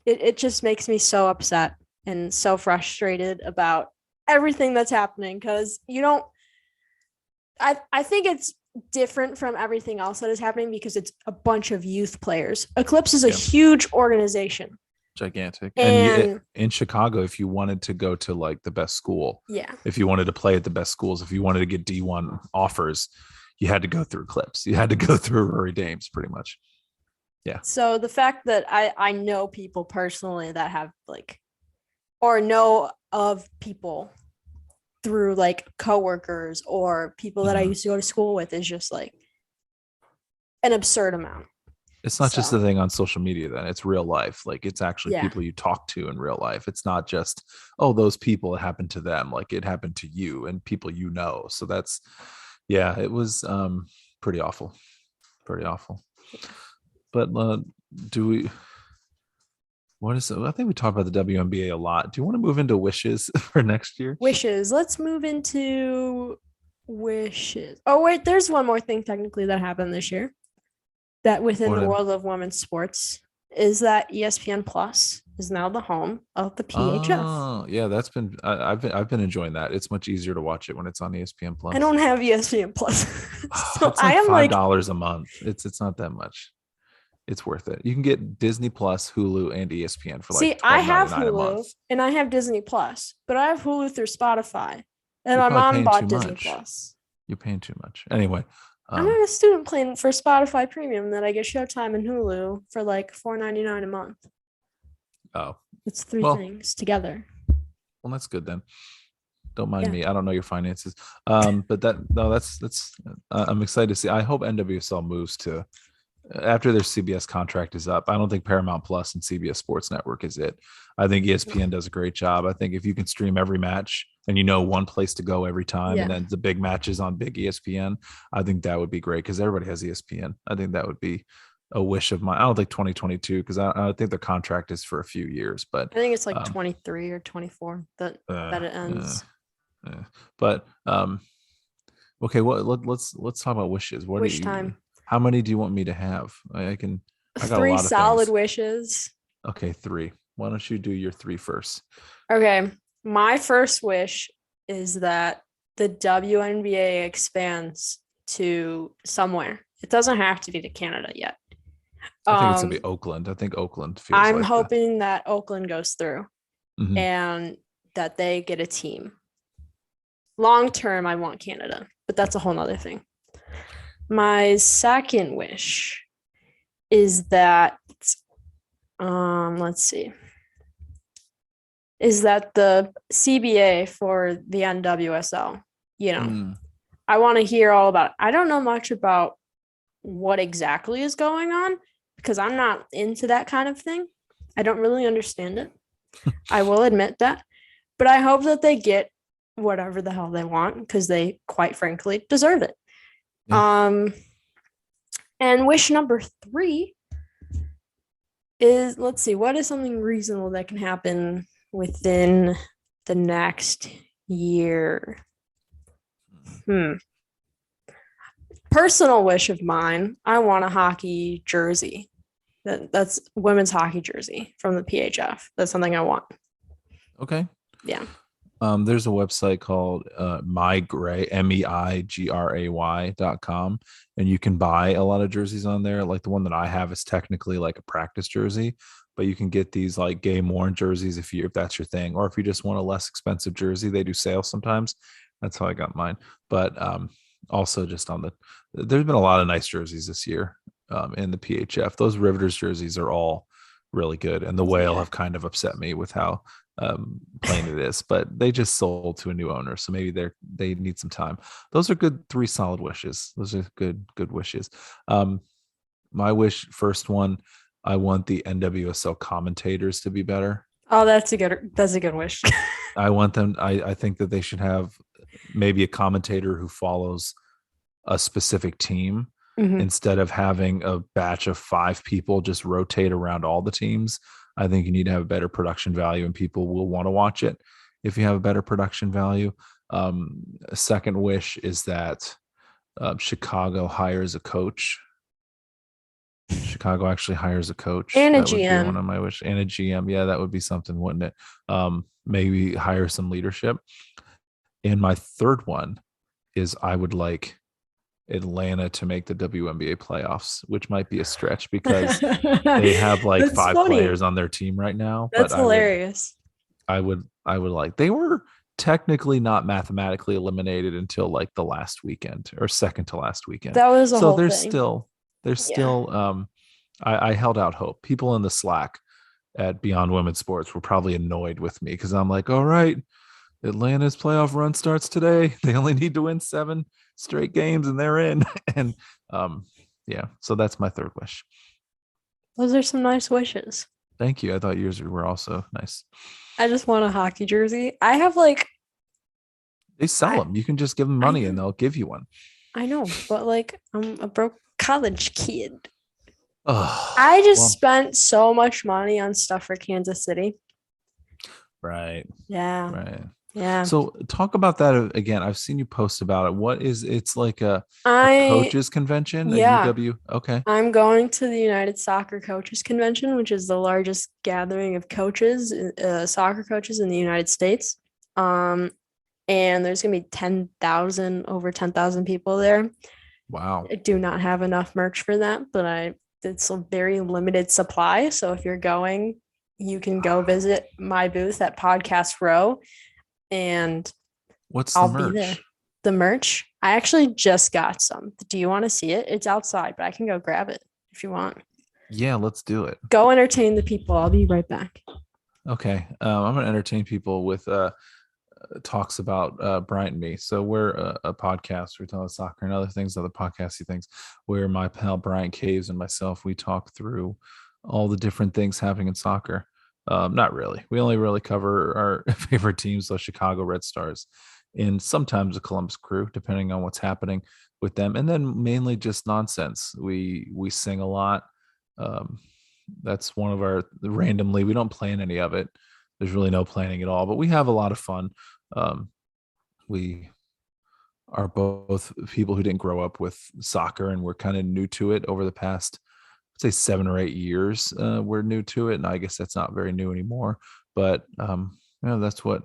Speaker 1: It just makes me so upset and so frustrated about everything that's happening because I think it's different from everything else that is happening because it's a bunch of youth players. Eclipse is a huge organization.
Speaker 2: Gigantic. And in Chicago, if you wanted to go to like the best school, if you wanted to play at the best schools, if you wanted to get D1 offers, you had to go through Eclipse. You had to go through Rory Dames pretty much. Yeah.
Speaker 1: So the fact that I know people personally that have like, or know of people through like coworkers or people that I used to go to school with is just like an absurd amount.
Speaker 2: It's not just the thing on social media then, it's real life. Like it's actually people you talk to in real life. It's not just, oh, those people, it happened to them. Like it happened to you and people you know. So that's, it was pretty awful. Pretty awful. But I think we talked about the WNBA a lot. Do you want to move into wishes for next year?
Speaker 1: Wishes. Let's move into wishes. Oh, wait, there's one more thing technically that happened this year that within the world of women's sports is that ESPN Plus is now the home of the PHF.
Speaker 2: Oh, yeah, that's been I've been enjoying that. It's much easier to watch it when it's on ESPN Plus.
Speaker 1: I don't have ESPN Plus.
Speaker 2: So it's like $5 a month. It's not that much. It's worth it. You can get Disney Plus, Hulu, and ESPN for like
Speaker 1: I have Hulu and I have Disney Plus, but I have Hulu through Spotify. And my mom bought Disney Plus.
Speaker 2: You're paying too much. Anyway.
Speaker 1: I'm not a student playing for Spotify Premium that I get Showtime and Hulu for like $4.99 a month. Oh. It's three things together.
Speaker 2: Well, that's good then. Don't mind me. I don't know your finances. But that's I'm excited to see. I hope NWSL moves to after their CBS contract is up. I don't think Paramount Plus and CBS Sports Network is it. I think ESPN does a great job. I think if you can stream every match and one place to go every time, and then the big matches on big ESPN, I think that would be great because everybody has ESPN. I think that would be a wish of mine. I don't think 2022 because I think the contract is for a few years, but
Speaker 1: I think it's like 23 or 24 that it ends.
Speaker 2: But okay, well let's talk about wishes.
Speaker 1: Wish time.
Speaker 2: How many do you want me to have? I got
Speaker 1: 3 solid wishes.
Speaker 2: Okay, 3. Why don't you do your 3 first?
Speaker 1: Okay. My first wish is that the WNBA expands to somewhere. It doesn't have to be to Canada yet.
Speaker 2: I think it's going to be Oakland. I think Oakland feels
Speaker 1: I'm hoping that Oakland goes through and that they get a team. Long term, I want Canada, but that's a whole nother thing. My second wish is that, is that the CBA for the NWSL, I want to hear all about it. I don't know much about what exactly is going on because I'm not into that kind of thing. I don't really understand it. I will admit that, but I hope that they get whatever the hell they want because they quite frankly deserve it. And wish number 3 is, what is something reasonable that can happen within the next year? Personal wish of mine, I want a hockey jersey. That's women's hockey jersey from the PHF. That's something I want.
Speaker 2: Okay.
Speaker 1: Yeah.
Speaker 2: There's a website called meigray.com, and you can buy a lot of jerseys on there. Like the one that I have is technically like a practice jersey, but you can get these like game worn jerseys if that's your thing, or if you just want a less expensive jersey, they do sales sometimes. That's how I got mine. But also just on there's been a lot of nice jerseys this year in the PHF. Those Riveters jerseys are all really good, and the Whale have kind of upset me with how plain it is, but they just sold to a new owner, so maybe they need some time. Those are good, 3 solid wishes. Those are good wishes. My first one, I want the NWSL commentators to be better.
Speaker 1: Oh, that's a good wish.
Speaker 2: I want them. I think that they should have maybe a commentator who follows a specific team instead of having a batch of 5 people just rotate around all the teams. I think you need to have a better production value, and people will want to watch it if you have a better production value. A second wish is that Chicago hires a coach. Chicago actually hires a coach
Speaker 1: and a
Speaker 2: that
Speaker 1: GM.
Speaker 2: would be one of my wishes. And a GM. Yeah, that would be something, wouldn't it? Maybe hire some leadership. And my third one is I would like Atlanta to make the WNBA playoffs, which might be a stretch because they have like 5 players on their team right now.
Speaker 1: That's hilarious.
Speaker 2: I would like, they were technically not mathematically eliminated until like the last weekend or second to last weekend.
Speaker 1: That was
Speaker 2: so there's thing. Still I held out hope. People in the Slack at Beyond Women's Sports were probably annoyed with me because I'm like, all right, Atlanta's playoff run starts today. They only need to win 7 straight games and they're in. And so that's my third wish.
Speaker 1: Those are some nice wishes.
Speaker 2: Thank you. I thought yours were also nice.
Speaker 1: I just want a hockey jersey. I have
Speaker 2: they sell them. You can just give them money and they'll give you one.
Speaker 1: I know, but I'm a broke college kid. I just spent so much money on stuff for Kansas City.
Speaker 2: Right.
Speaker 1: Yeah.
Speaker 2: Right.
Speaker 1: Yeah.
Speaker 2: So talk about that again. I've seen you post about it. What is it's like a coaches convention?
Speaker 1: Yeah.
Speaker 2: UW. Okay.
Speaker 1: I'm going to the United Soccer Coaches Convention, which is the largest gathering of coaches, soccer coaches in the United States. And there's gonna be over 10,000 people there.
Speaker 2: Wow.
Speaker 1: I do not have enough merch for that, but it's a very limited supply. So if you're going, you can go visit my booth at Podcast Row. And
Speaker 2: what's the merch?
Speaker 1: Be there. The merch, I actually just got some. Do you want to see it? It's outside, but I can go grab it if you want.
Speaker 2: Yeah, let's do it.
Speaker 1: Go entertain the people. I'll be right back.
Speaker 2: Okay. I'm going to entertain people with talks about Bryant and me. So we're a podcast. We talk about soccer and other things, other podcasty things, where my pal Bryant Caves and myself, we talk through all the different things happening in soccer. Not really. We only really cover our favorite teams, the Chicago Red Stars, and sometimes the Columbus Crew, depending on what's happening with them. And then mainly just nonsense. We sing a lot. That's one of our randomly. We don't plan any of it. There's really no planning at all, but we have a lot of fun. We are both people who didn't grow up with soccer, and we're kind of new to it over the past, say 7 or 8 years. We're new to it, and I guess that's not very new anymore, but that's what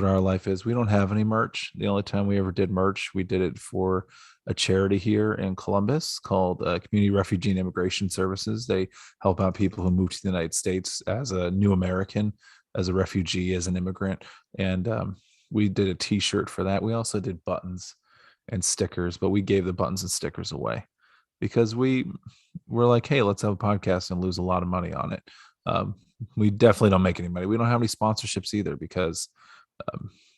Speaker 2: our life is. We don't have any merch. The only time we ever did merch, we did it for a charity here in Columbus called Community Refugee and Immigration Services. They help out people who move to the United States as a new American, as a refugee, as an immigrant, and we did a t-shirt for that. We also did buttons and stickers, but we gave the buttons and stickers away because we're like, hey, let's have a podcast and lose a lot of money on it. We definitely don't make any money. We don't have any sponsorships either because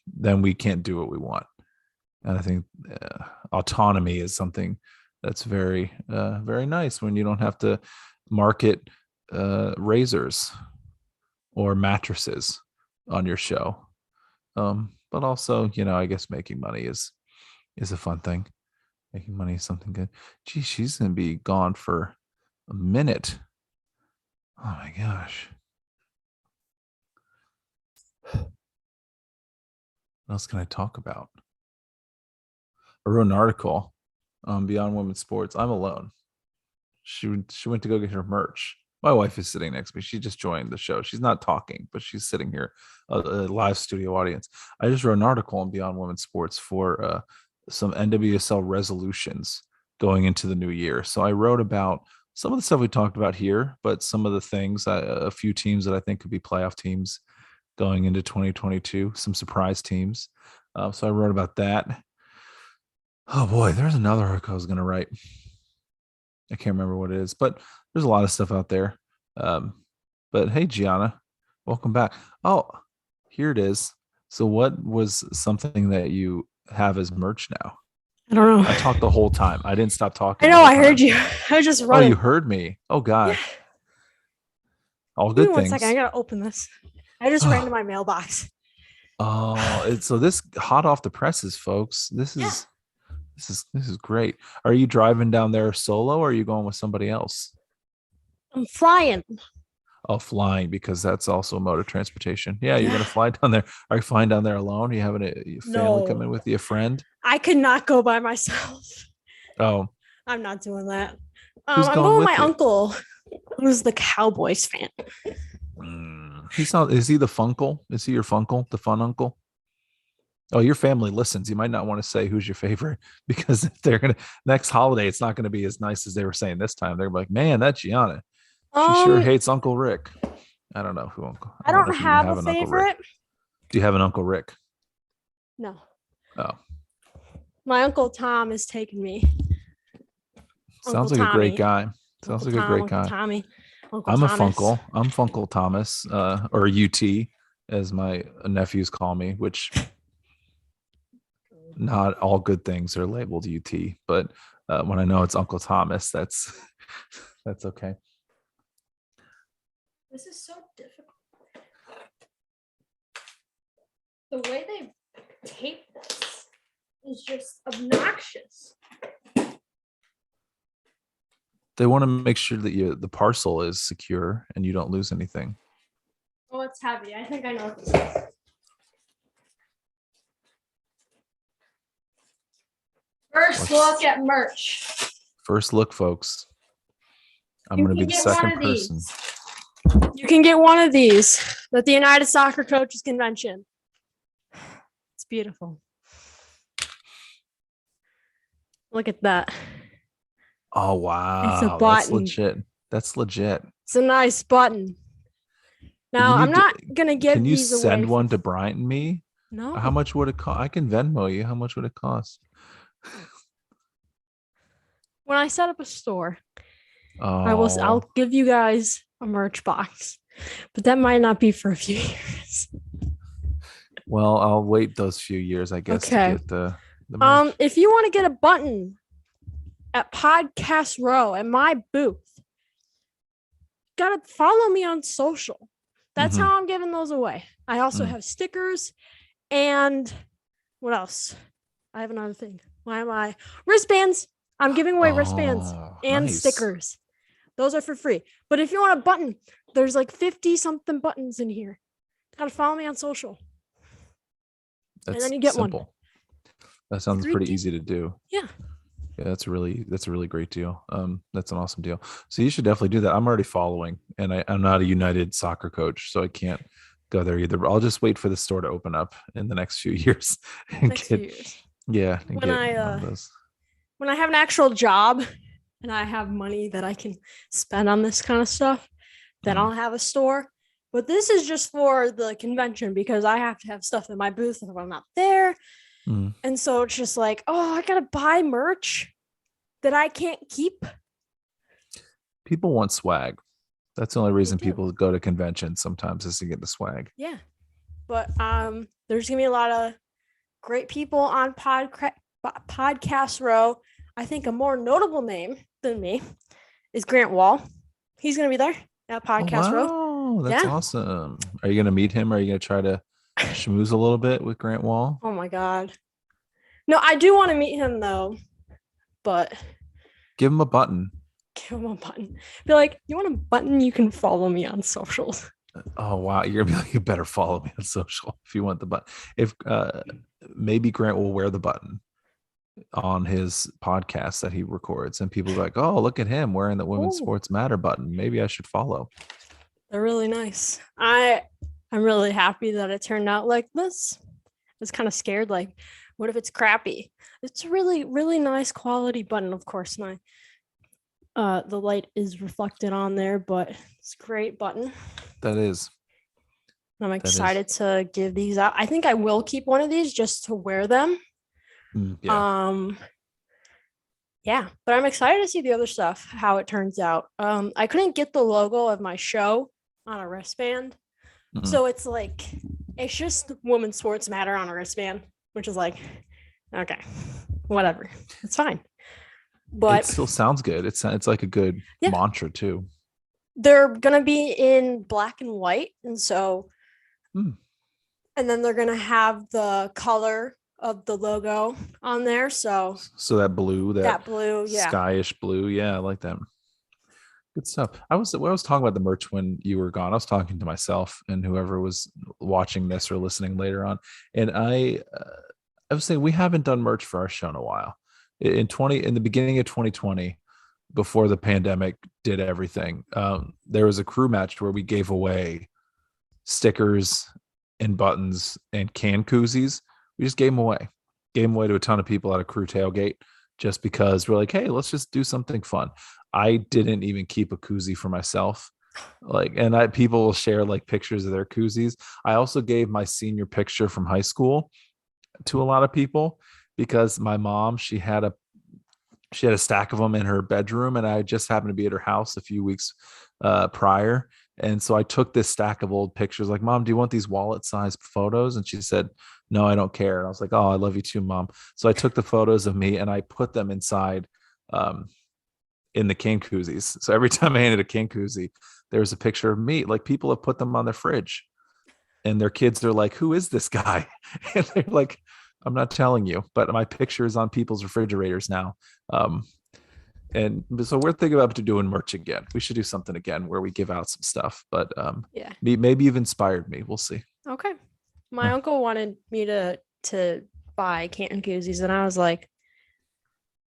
Speaker 2: then we can't do what we want. And I think autonomy is something that's very, very nice when you don't have to market razors or mattresses on your show. But also, I guess making money is a fun thing. Making money is something good. Gee, she's going to be gone for a minute. Oh my gosh. What else can I talk about? I wrote an article on Beyond Women's Sports. I'm alone. She went to go get her merch. My wife is sitting next to me. She just joined the show. She's not talking, but she's sitting here, a live studio audience. I just wrote an article on Beyond Women's Sports for some NWSL resolutions going into the new year. So I wrote about some of the stuff we talked about here, but some of the things, a few teams that I think could be playoff teams going into 2022, some surprise teams. So I wrote about that. Oh boy, there's another article I was going to write. I can't remember what it is, but there's a lot of stuff out there. But hey, Gianna, welcome back. Oh, here it is. So what was something that you have as merch now?
Speaker 1: I don't know.
Speaker 2: I talked the whole time. I didn't stop talking.
Speaker 1: I know. I heard you. I was just running.
Speaker 2: Oh, you heard me. Oh gosh. Yeah. All good things.
Speaker 1: 1 second. I gotta open this. I just ran to my mailbox.
Speaker 2: Oh, so this hot off the presses, folks. This is great. Are you driving down there solo, or are you going with somebody else?
Speaker 1: I'm flying.
Speaker 2: Oh, flying, because that's also a mode of transportation. Yeah, you're gonna fly down there. Are you flying down there alone? Are you having a family come in with you, a friend?
Speaker 1: I could not go by myself.
Speaker 2: Oh,
Speaker 1: I'm not doing that. I'm going with my uncle, who's the Cowboys fan.
Speaker 2: He's not. Is he the funkle? Is he your funkle, the fun uncle? Oh, your family listens. You might not want to say who's your favorite, because if they're gonna next holiday, it's not gonna be as nice as they were saying this time. They're like, man, that's Gianna. She sure hates Uncle Rick. I don't know who Uncle.
Speaker 1: I don't have a favorite.
Speaker 2: Do you have an Uncle Rick?
Speaker 1: No.
Speaker 2: Oh.
Speaker 1: My Uncle Tom is taking me.
Speaker 2: Sounds like a great guy. Sounds like a great guy.
Speaker 1: Tommy.
Speaker 2: I'm a funkle. I'm Funkle Thomas, or UT, as my nephews call me, which not all good things are labeled UT, but when I know it's Uncle Thomas, that's okay.
Speaker 1: This is so difficult. The way they tape this is just obnoxious.
Speaker 2: They want to make sure that the parcel is secure and you don't lose anything.
Speaker 1: Oh, it's heavy. I think I know what this is. First look at merch.
Speaker 2: First look, folks. I'm going to be the second person.
Speaker 1: You can get one of these at the United Soccer Coaches Convention. It's beautiful. Look at that.
Speaker 2: Oh, wow.
Speaker 1: It's a button.
Speaker 2: That's legit.
Speaker 1: It's a nice button. Now, I'm not going to give these away.
Speaker 2: Can you send one to Bryant and me?
Speaker 1: No.
Speaker 2: How much would it cost? I can Venmo you. How much would it cost?
Speaker 1: When I set up a store, I'll give you guys a merch box, but that might not be for a few years.
Speaker 2: Well, I'll wait those few years, I guess, to get the merch.
Speaker 1: If you want to get a button at Podcast Row at my booth, gotta follow me on social. That's how I'm giving those away. I also have stickers and what else? I have another thing. Why am I? Wristbands. I'm giving away wristbands and stickers. Those are for free. But if you want a button, there's like 50 something buttons in here. Gotta follow me on social.
Speaker 2: That's
Speaker 1: and then you get
Speaker 2: simple.
Speaker 1: one.
Speaker 2: That sounds pretty easy to do.
Speaker 1: Yeah.
Speaker 2: Yeah, that's a really great deal. That's an awesome deal. So you should definitely do that. I'm already following, and I'm not a United Soccer coach, so I can't go there either. But I'll just wait for the store to open up in the next few years. Yeah.
Speaker 1: When I have an actual job and I have money that I can spend on this kind of stuff, then I'll have a store. But this is just for the convention because I have to have stuff in my booth if I'm not there. And so it's just like, I gotta buy merch that I can't keep.
Speaker 2: People want swag. That's the only reason people go to conventions sometimes, is to get the swag.
Speaker 1: Yeah. But there's gonna be a lot of great people on Podcast Row. I think a more notable name than me is Grant Wall. He's gonna be there at Podcast Row.
Speaker 2: Oh, that's awesome. Are you gonna meet him? Or are you gonna try to schmooze a little bit with Grant Wall?
Speaker 1: Oh my God. No, I do want to meet him though, but
Speaker 2: give him a button.
Speaker 1: Be like, you want a button? You can follow me on socials.
Speaker 2: Oh wow, you're gonna be like, you better follow me on social if you want the button. If maybe Grant will wear the button on his podcast that he records, and people are like, oh, look at him wearing the Women's Sports Matter button. Maybe I should follow.
Speaker 1: They're really nice. I'm really happy that it turned out like this. I was kind of scared, like, what if it's crappy? It's a really, really nice quality button, of course. The light is reflected on there, but it's a great button.
Speaker 2: That is.
Speaker 1: I'm excited to give these out. I think I will keep one of these just to wear them.
Speaker 2: Yeah.
Speaker 1: Yeah, but I'm excited to see the other stuff, how it turns out. I couldn't get the logo of my show on a wristband. Mm-hmm. So it's like, it's just Women's Sports Matter on a wristband, which is like, okay, whatever. It's fine. But
Speaker 2: it still sounds good. It's like a good mantra too.
Speaker 1: They're going to be in black and white. And so, and then they're going to have the color of the logo on there. So
Speaker 2: that blue,
Speaker 1: that blue,
Speaker 2: skyish blue. Yeah, I like that. Good stuff. I was talking about the merch when you were gone. I was talking to myself and whoever was watching this or listening later on. And I was saying we haven't done merch for our show in a while. In the beginning of 2020, before the pandemic did everything, there was a crew match where we gave away stickers and buttons and can koozies. We just gave them away to a ton of people at a crew tailgate, just because we're like, hey, let's just do something fun. I didn't even keep a koozie for myself. People will share like pictures of their koozies. I also gave my senior picture from high school to a lot of people because my mom, she had a stack of them in her bedroom, and I just happened to be at her house a few weeks prior. And so I took this stack of old pictures, like, Mom, do you want these wallet-sized photos? And she said, no, I don't care. And I was like, oh, I love you too, Mom. So I took the photos of me and I put them inside in the can koozies. So every time I handed a can koozie, there was a picture of me. Like, people have put them on their fridge, and their kids are like, who is this guy? And they're like, I'm not telling you, but my picture is on people's refrigerators now. And so we're thinking about doing merch again. We should do something again where we give out some stuff, but maybe you've inspired me. We'll see.
Speaker 1: Okay. My uncle wanted me to buy can koozies, and I was like,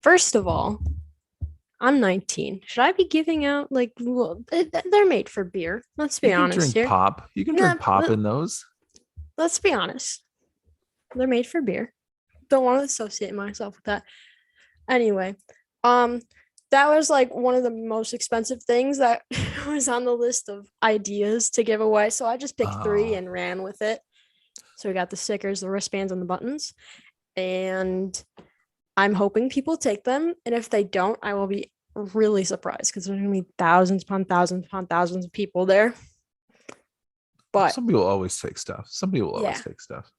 Speaker 1: first of all, I'm 19. Should I be giving out they're made for beer? Let's be honest here.
Speaker 2: Pop. You can drink pop in those.
Speaker 1: Let's be honest. They're made for beer. Don't want to associate myself with that. Anyway, that was like one of the most expensive things that was on the list of ideas to give away. So I just picked 3 and ran with it. So we got the stickers, the wristbands, and the buttons. And I'm hoping people take them. And if they don't, I will be really surprised because there's going to be thousands upon thousands upon thousands of people there. But
Speaker 2: some people always take stuff. Some people always take stuff.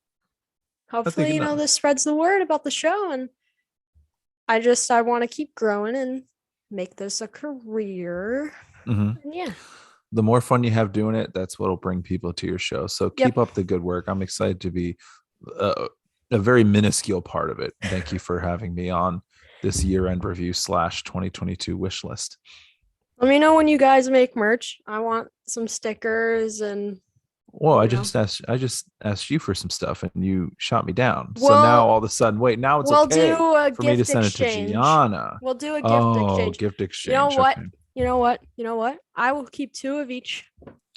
Speaker 1: Hopefully, this spreads the word about the show. And I want to keep growing and make this a career.
Speaker 2: Mm-hmm.
Speaker 1: And yeah.
Speaker 2: The more fun you have doing it, that's what will bring people to your show. So keep up the good work. I'm excited to be a very minuscule part of it. Thank you for having me on this year-end review / 2022 wish list.
Speaker 1: Let me know when you guys make merch. I want some stickers and.
Speaker 2: Well, I just asked you for some stuff, and you shot me down. So now all of a sudden, now it's okay for me to send it to Gianna.
Speaker 1: We'll do a gift exchange.
Speaker 2: Gift exchange.
Speaker 1: You know what? Okay. You know what? I will keep 2 of each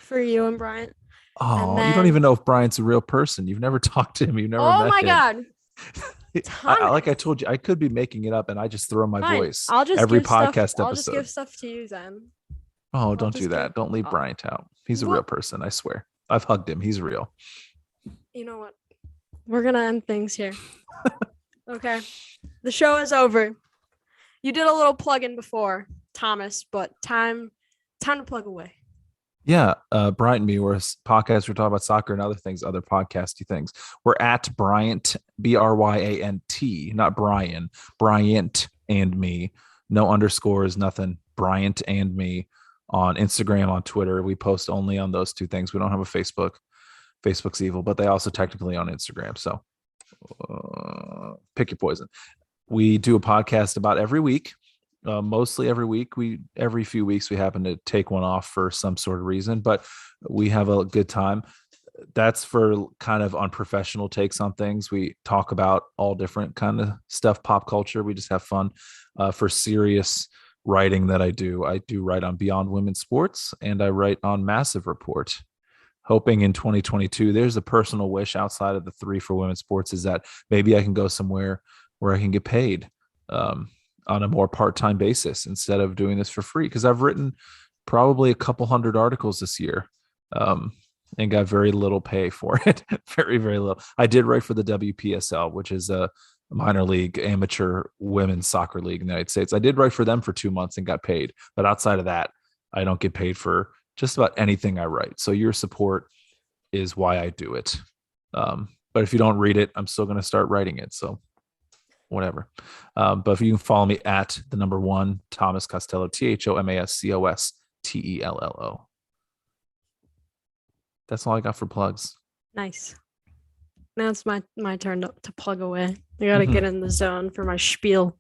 Speaker 1: for you and Bryant.
Speaker 2: Oh, you don't even know if Bryant's a real person. You've never talked to him. You've never met him.
Speaker 1: Oh my God.
Speaker 2: Like I told you, I could be making it up, and I just throw my voice.
Speaker 1: I'll just
Speaker 2: every podcast episode.
Speaker 1: I'll just give stuff to you then.
Speaker 2: Oh, don't do that. Don't leave Bryant out. He's a real person. I swear. I've hugged him. He's real.
Speaker 1: You know what? We're going to end things here. Okay. The show is over. You did a little plug-in before, Thomas, but time to plug away.
Speaker 2: Yeah. Bryant and me, we're a podcast. We're talking about soccer and other things, other podcasty things. We're at Bryant, Bryant, not Brian. Bryant and me. No underscores, nothing. Bryant and me. On Instagram, on Twitter. We post only on those 2 things. We don't have a Facebook. Facebook's evil, but they also technically on Instagram. So pick your poison. We do a podcast about every week, mostly every week. Every few weeks we happen to take one off for some sort of reason, but we have a good time. That's for kind of unprofessional takes on things. We talk about all different kind of stuff, pop culture. We just have fun. For serious writing that I do write on Beyond Women's Sports, and I write on Massive Report. Hoping in 2022, there's a personal wish outside of the 3 for women's sports, is that maybe I can go somewhere where I can get paid. on a more part-time basis instead of doing this for free, because I've written probably a couple hundred articles this year, and got very little pay for it. Very, very little. I did write for the WPSL, which is a minor league amateur women's soccer league in the United States. I did write for them for 2 months and got paid, but outside of that, I don't get paid for just about anything I write. So your support is why I do it. But if you don't read it, I'm still going to start writing it. So whatever. But if you can follow me at the number 1, Thomas Costello, ThomasCostello. That's all I got for plugs.
Speaker 1: Nice. Now it's my turn to plug away. I got to get in the zone for my spiel.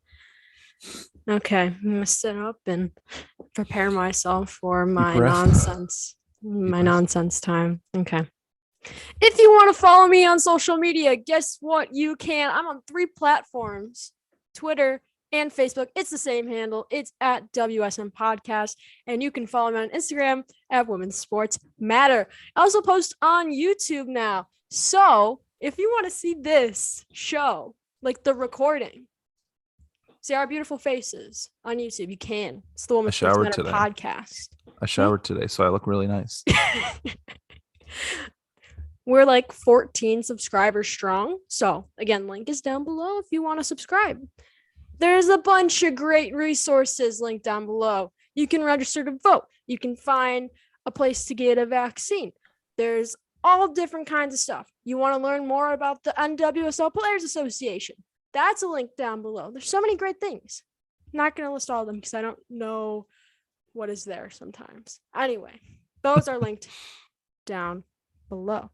Speaker 1: Okay, I'm going to sit up and prepare myself for my nonsense. My nonsense time. Okay. If you want to follow me on social media, guess what? You can. I'm on 3 platforms, Twitter and Facebook. It's the same handle. It's at WSM Podcast. And you can follow me on Instagram at Women's Sports Matter. I also post on YouTube now. So if you want to see this show, like the recording, see our beautiful faces on YouTube, you can. It's the Women's Sports Matter podcast.
Speaker 2: I showered today, so I look really nice.
Speaker 1: We're like 14 subscribers strong. So again, link is down below if you want to subscribe. There's a bunch of great resources linked down below. You can register to vote. You can find a place to get a vaccine. There's all different kinds of stuff. You want to learn more about the NWSL Players Association. That's a link down below. There's so many great things. I'm not going to list all of them because I don't know what is there sometimes. Anyway, those are linked down below.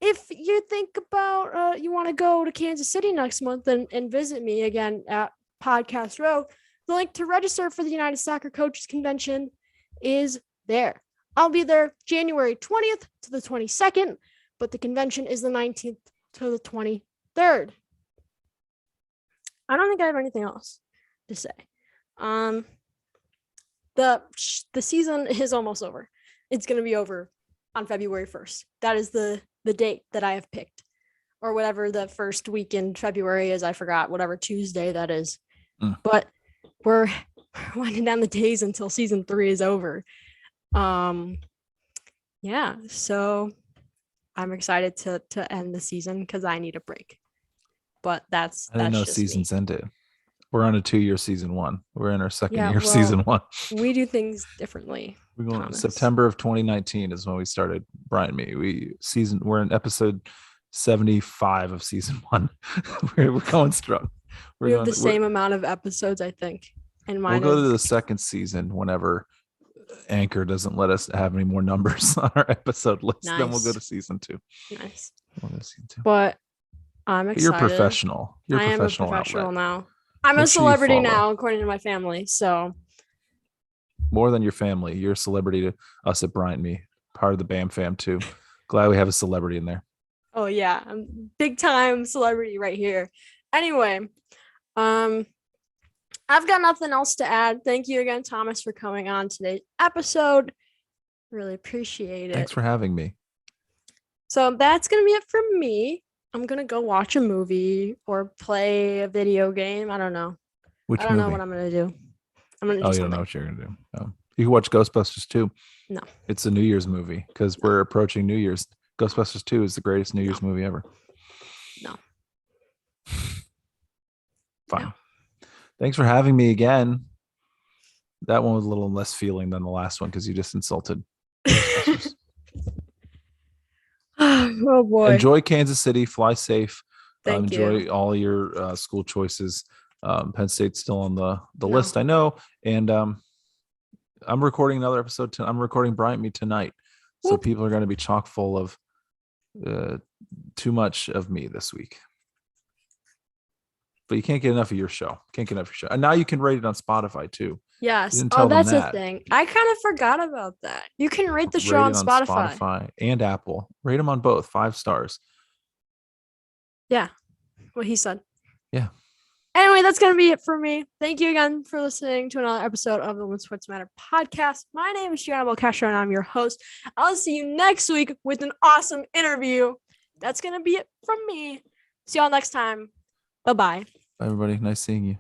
Speaker 1: If you think about you want to go to Kansas City next month and visit me again at Podcast Row, the link to register for the United Soccer Coaches Convention is there. I'll be there January 20th to the 22nd, but the convention is the 19th to the 23rd. I don't think I have anything else to say. The season is almost over. It's going to be over on February 1st. That is the date that I have picked, or whatever the first week in February is. I forgot, whatever Tuesday that is. But we're winding down the days until season 3 is over. Yeah, so I'm excited to end the season because I need a break. But I didn't know
Speaker 2: seasons ended. We're on a 2-year season 1. We're in our second year of season 1.
Speaker 1: We do things differently.
Speaker 2: We're going September of 2019 is when we started Brian Me. We're in episode 75 of season 1. we're going strong.
Speaker 1: We have the same amount of episodes, I think. And
Speaker 2: we'll go to the second season whenever Anchor doesn't let us have any more numbers on our episode list. Nice. Then we'll go to season 2.
Speaker 1: Nice.
Speaker 2: We'll go to season 2.
Speaker 1: But I'm excited.
Speaker 2: You're professional.
Speaker 1: I am a professional now. I'm a celebrity now, according to my family. So
Speaker 2: more than your family, you're a celebrity to us at Bryant Me, part of the BAM fam too. Glad we have a celebrity in there.
Speaker 1: Oh yeah, I'm big time celebrity right here. Anyway, I've got nothing else to add. Thank you again, Thomas, for coming on today's episode. Really appreciate it.
Speaker 2: Thanks for having me.
Speaker 1: So that's gonna be it from me. I'm gonna go watch a movie or play a video game. I don't know. I don't know what I'm gonna do. I'm gonna.
Speaker 2: You don't know what you're gonna do. Oh. You can watch Ghostbusters 2.
Speaker 1: No.
Speaker 2: It's a New Year's movie because we're approaching New Year's. Ghostbusters 2 is the greatest New Year's movie ever.
Speaker 1: No.
Speaker 2: Fine. No. Thanks for having me again. That one was a little less feeling than the last one because you just insulted.
Speaker 1: Oh boy.
Speaker 2: Enjoy Kansas City. Fly safe.
Speaker 1: Enjoy
Speaker 2: all your school choices. Penn State's still on the list, I know. And I'm recording another episode. I'm recording Bryant Me tonight. So people are going to be chock full of too much of me this week. But you can't get enough of your show. And now you can rate it on Spotify too.
Speaker 1: Yes. Oh, that's the thing. I kind of forgot about that. You can rate the show on Spotify
Speaker 2: and Apple. Rate them on both 5 stars.
Speaker 1: Yeah. What he said.
Speaker 2: Yeah.
Speaker 1: Anyway, that's going to be it for me. Thank you again for listening to another episode of the Women's Sports Matter podcast. My name is Gianna Belcastro, and I'm your host. I'll see you next week with an awesome interview. That's going to be it from me. See y'all next time. Bye-bye.
Speaker 2: Bye, everybody. Nice seeing you.